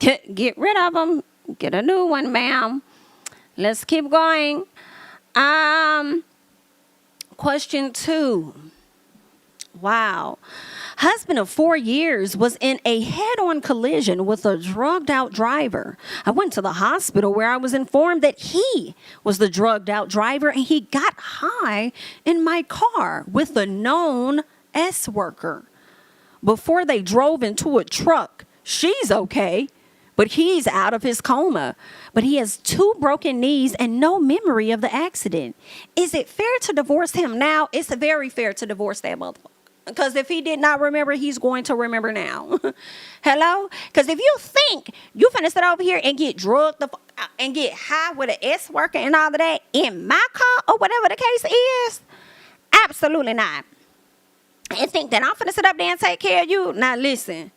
Speaker 1: Get rid of them. Get a new one, ma'am. Let's keep going. Question 2. Wow. Husband of 4 years was in a head-on collision with a drugged-out driver. I went to the hospital where I was informed that he was the drugged-out driver and he got high in my car with a known S worker. Before they drove into a truck, she's okay, but he's out of his coma. But he has 2 broken knees and no memory of the accident. Is it fair to divorce him now? It's very fair to divorce that motherfucker. Because if he did not remember, he's going to remember now. Hello? Because if you think you finna sit over here and get drugged and get high with an S worker and all of that in my car or whatever the case is, absolutely not. And think that I'm finna sit up there and take care of you? Now listen,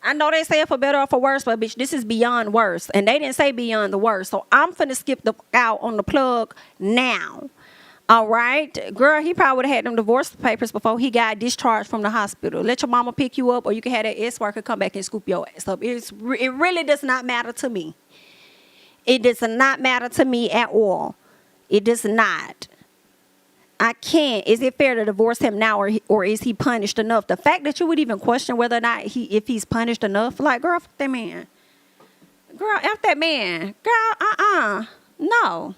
Speaker 1: I know they say it for better or for worse, but bitch, this is beyond worse. And they didn't say beyond the worst. So I'm finna skip the out on the plug now. All right, girl, he probably would have had them divorce papers before he got discharged from the hospital. Let your mama pick you up, or you can have that S worker come back and scoop your ass up. It really does not matter to me. It does not matter to me at all. It does not. I can't. Is it fair to divorce him now, or is he punished enough? The fact that you would even question whether or not if he's punished enough, like, girl, F that man. Girl, F that man. Girl, no.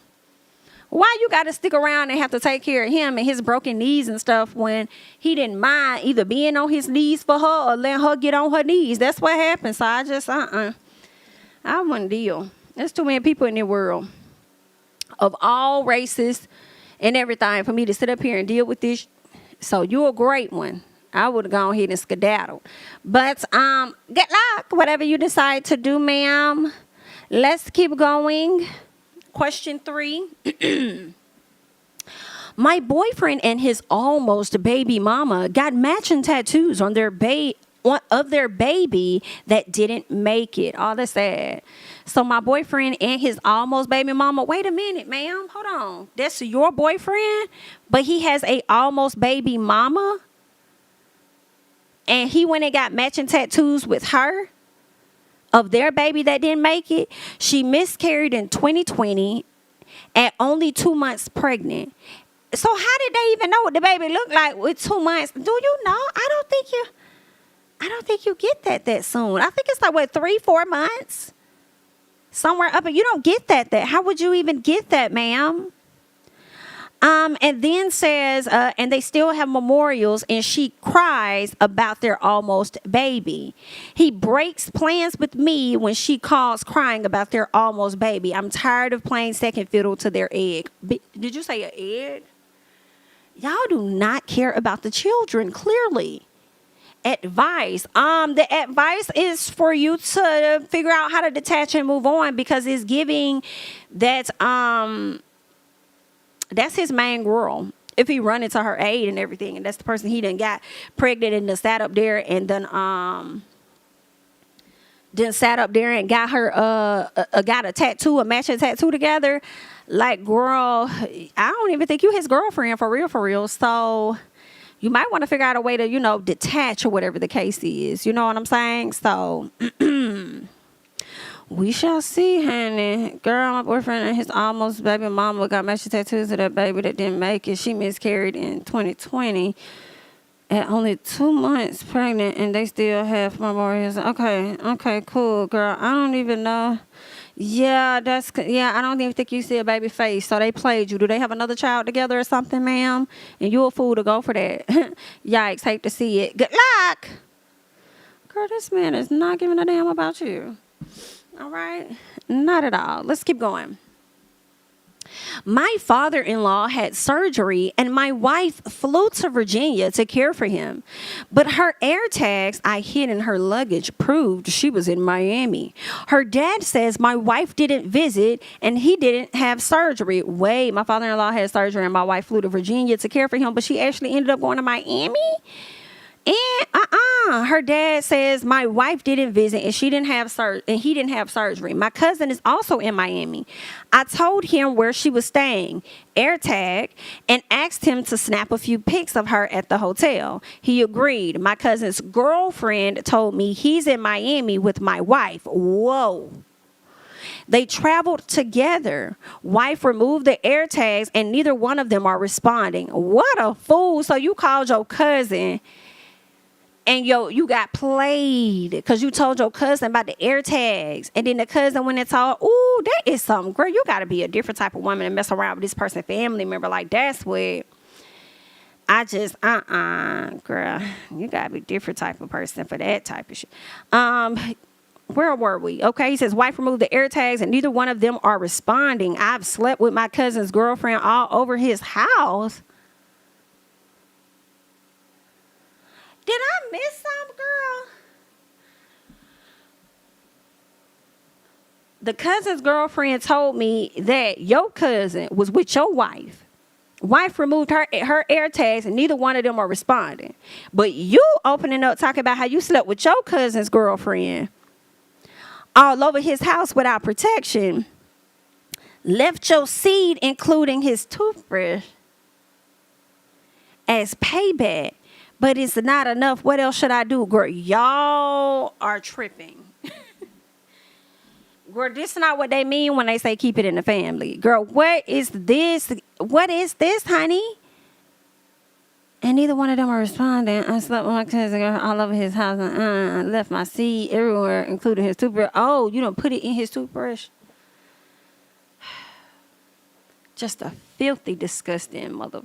Speaker 1: Why you got to stick around and have to take care of him and his broken knees and stuff when he didn't mind either being on his knees for her or letting her get on her knees? That's what happened. So I just, I wouldn't deal. There's too many people in the world of all races and everything for me to sit up here and deal with this. So you're a great one. I would have gone ahead and skedaddled. But good luck, whatever you decide to do, ma'am. Let's keep going. Question 3. My boyfriend and his almost baby mama got matching tattoos on their baby that didn't make it. Oh, that's sad. So my boyfriend and his almost baby mama. Wait a minute, ma'am. Hold on. That's your boyfriend, but he has a almost baby mama, and he went and got matching tattoos with her of their baby that didn't make it. She miscarried in 2020 at only 2 months pregnant. So how did they even know what the baby looked like with 2 months? Do you know? I don't think you get that soon. I think it's like, what, 3-4 months? Somewhere up, and you don't get that. How would you even get that, ma'am? And then says, and they still have memorials, and she cries about their almost baby. He breaks plans with me when she calls crying about their almost baby. I'm tired of playing second fiddle to their egg. Did you say an egg? Y'all do not care about the children, clearly. Advice. The advice is for you to figure out how to detach and move on, because it's giving that that's his main girl. If he run into her aid and everything, and that's the person he done got pregnant and then sat up there and then sat up there and got her got a tattoo, a matching tattoo together. Like, girl, I don't even think you his girlfriend for real. So you might want to figure out a way to, detach or whatever the case is. You know what I'm saying? So we shall see, honey. Girl, my boyfriend and his almost baby mama got matching tattoos of that baby that didn't make it. She miscarried in 2020 at only 2 months pregnant, and they still have memorials. Okay, cool, girl. I don't even know. Yeah, I don't even think you see a baby face. So they played you. Do they have another child together or something, ma'am? And you a fool to go for that. Yikes, hate to see it. Good luck. Girl, this man is not giving a damn about you. All right? Not at all. Let's keep going. My father-in-law had surgery, and my wife flew to Virginia to care for him. But her air tags I hid in her luggage proved she was in Miami. Her dad says my wife didn't visit and he didn't have surgery. Wait, my father-in-law had surgery and my wife flew to Virginia to care for him, but she actually ended up going to Miami? And her dad says my wife didn't visit and he didn't have surgery. My cousin is also in Miami. I told him where she was staying, AirTag, and asked him to snap a few pics of her at the hotel. He agreed. My cousin's girlfriend told me he's in Miami with my wife. Whoa. They traveled together. Wife removed the air tags and neither one of them are responding. What a fool. So you called your cousin and you got played because you told your cousin about the air tags. And then the cousin went and told, ooh, that is something. Girl, you got to be a different type of woman and mess around with this person's family member. Like, that's what I just, girl, you got to be a different type of person for that type of shit. Where were we? Okay, he says, wife removed the air tags and neither one of them are responding. I've slept with my cousin's girlfriend all over his house. Did I miss some, girl? The cousin's girlfriend told me that your cousin was with your wife. Wife removed her air tags and neither one of them are responding. But you opening up talking about how you slept with your cousin's girlfriend all over his house without protection. Left your seed, including his toothbrush, as payback. But it's not enough. What else should I do? Girl, y'all are tripping. Girl, this is not what they mean when they say keep it in the family. Girl, what is this? What is this, honey? And neither one of them are responding. I slept with my cousin all over his house and left my seed everywhere, including his toothbrush. Oh, you don't put it in his toothbrush? Just a filthy, disgusting mother.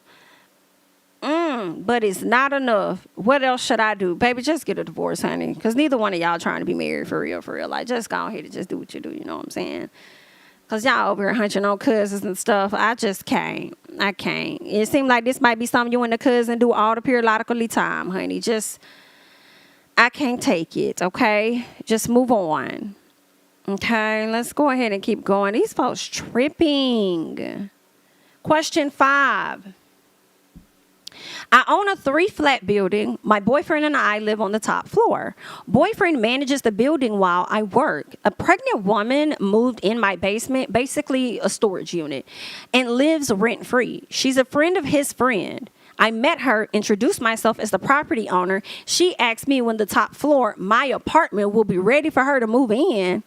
Speaker 1: But it's not enough. What else should I do? Baby, just get a divorce, honey. Because neither one of y'all trying to be married for real, for real. Like, just go ahead and just do what you do. You know what I'm saying? Because y'all over here hunching on cousins and stuff. I just can't. I can't. It seems like this might be something you and the cousin do all the periodically time, honey. Just, I can't take it, okay? Just move on. Okay, let's go ahead and keep going. These folks tripping. Question 5. I own a 3-flat building. My boyfriend and I live on the top floor. Boyfriend manages the building while I work. A pregnant woman moved in my basement, basically a storage unit, and lives rent-free. She's a friend of his friend. I met her, introduced myself as the property owner. She asked me when the top floor, my apartment, will be ready for her to move in.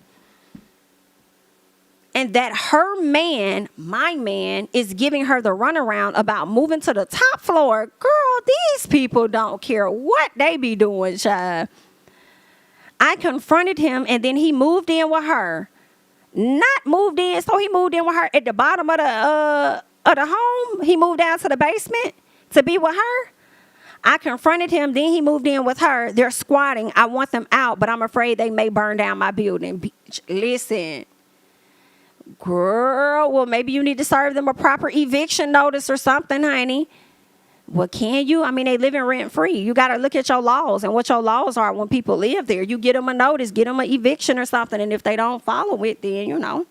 Speaker 1: And that her man, my man, is giving her the runaround about moving to the top floor. Girl, these people don't care what they be doing, child. I confronted him, and then he moved in with her. Not moved in, so he moved in with her at the bottom of the home. He moved down to the basement to be with her. I confronted him, then he moved in with her. They're squatting. I want them out, but I'm afraid they may burn down my building. Bitch, listen. Girl, well, maybe you need to serve them a proper eviction notice or something, honey. What can you? I mean, they living rent-free. You got to look at your laws and what your laws are when people live there. You get them a notice, get them an eviction or something, and if they don't follow it, then, you know,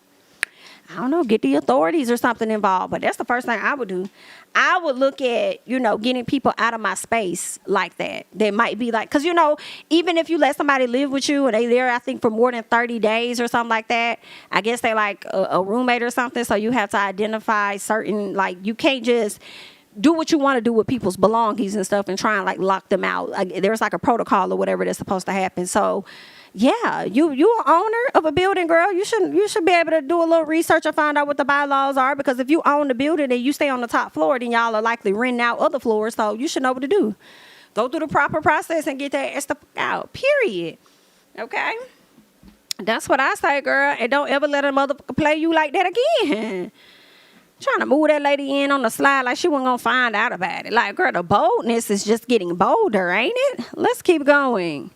Speaker 1: I don't know, get the authorities or something involved. But that's the first thing I would do. I would look at, you know, getting people out of my space like that. They might be like, because, you know, even if you let somebody live with you and they there, I think, for more than 30 days or something like that, I guess they like a roommate or something. So you have to identify certain, like, you can't just do what you want to do with people's belongings and stuff and try and, like, lock them out. Like, there's, like, a protocol or whatever that's supposed to happen. So, yeah, you an owner of a building, girl. You should be able to do a little research and find out what the bylaws are, because if you own the building and you stay on the top floor, then y'all are likely renting out other floors, so you should know what to do. Go through the proper process and get that stuff out, period. Okay? That's what I say, girl, and don't ever let a motherfucker play you like that again. Trying to move that lady in on the slide like she wasn't going to find out about it. Like, girl, the boldness is just getting bolder, ain't it? Let's keep going.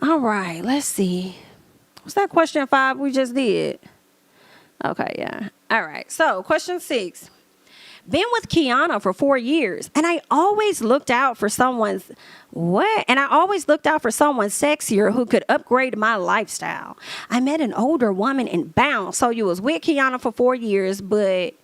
Speaker 1: All right, let's see. Was that question 5 we just did? Okay, yeah. All right, so question 6. Been with Kiana for 4 years, and I always looked out for someone sexier who could upgrade my lifestyle. I met an older woman and bounced. So you was with Kiana for 4 years, but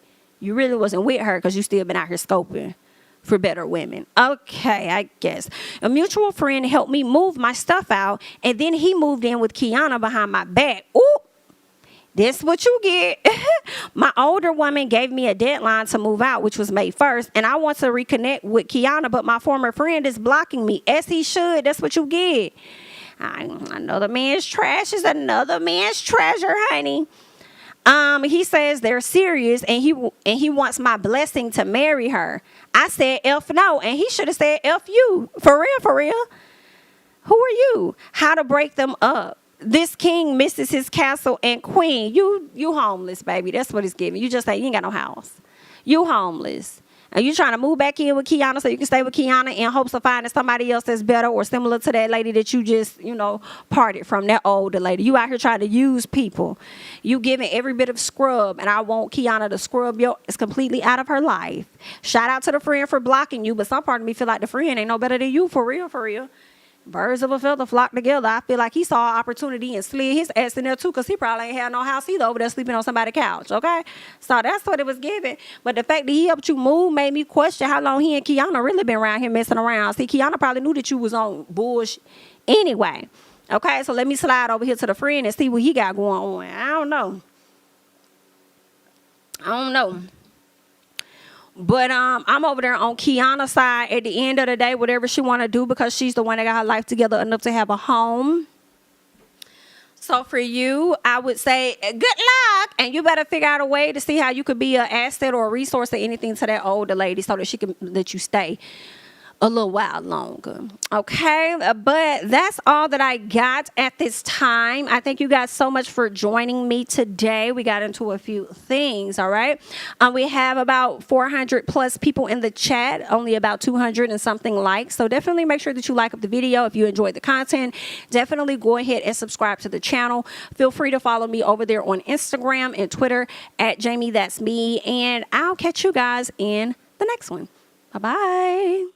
Speaker 1: you really wasn't with her because you still been out here scoping for better women. Okay, I guess. A mutual friend helped me move my stuff out, and then he moved in with Kiana behind my back. Ooh, this what you get. My older woman gave me a deadline to move out, which was May 1st, and I want to reconnect with Kiana, but my former friend is blocking me, as he should. That's what you get. Another man's trash is another man's treasure, honey. He says they're serious and he wants my blessing to marry her. I said F no, and he should have said F you. For real, for real. Who are you? How to break them up. This king misses his castle and queen. You homeless, baby. That's what it's giving. You just say you ain't got no house. You homeless. And you trying to move back in with Kiana so you can stay with Kiana in hopes of finding somebody else that's better or similar to that lady that you just, parted from, that older lady. You out here trying to use people. You giving every bit of scrub, and I want Kiana to scrub it's completely out of her life. Shout out to the friend for blocking you, but some part of me feel like the friend ain't no better than you, for real, for real. Birds of a feather flock together. I feel like he saw an opportunity and slid his ass in there too, because he probably ain't had no house either over there sleeping on somebody's couch, okay? So that's what it was giving. But the fact that he helped you move made me question how long he and Kiana really been around here messing around. See, Kiana probably knew that you was on bullshit anyway. Okay, so let me slide over here to the friend and see what he got going on. I don't know. But I'm over there on Kiana's side. At the end of the day, whatever she want to do, because she's the one that got her life together enough to have a home. So for you, I would say good luck, and you better figure out a way to see how you could be an asset or a resource or anything to that older lady so that she can let you stay a little while longer. Okay, but that's all that I got at this time. I thank you guys so much for joining me today. We got into a few things. All right, we have about 400 plus people in the chat, only about 200 and something likes. So definitely make sure that you like up the video if you enjoyed the content. Definitely go ahead and subscribe to the channel. Feel free to follow me over there on Instagram and Twitter at JamiThatsMe, and I'll catch you guys in the next one. Bye bye.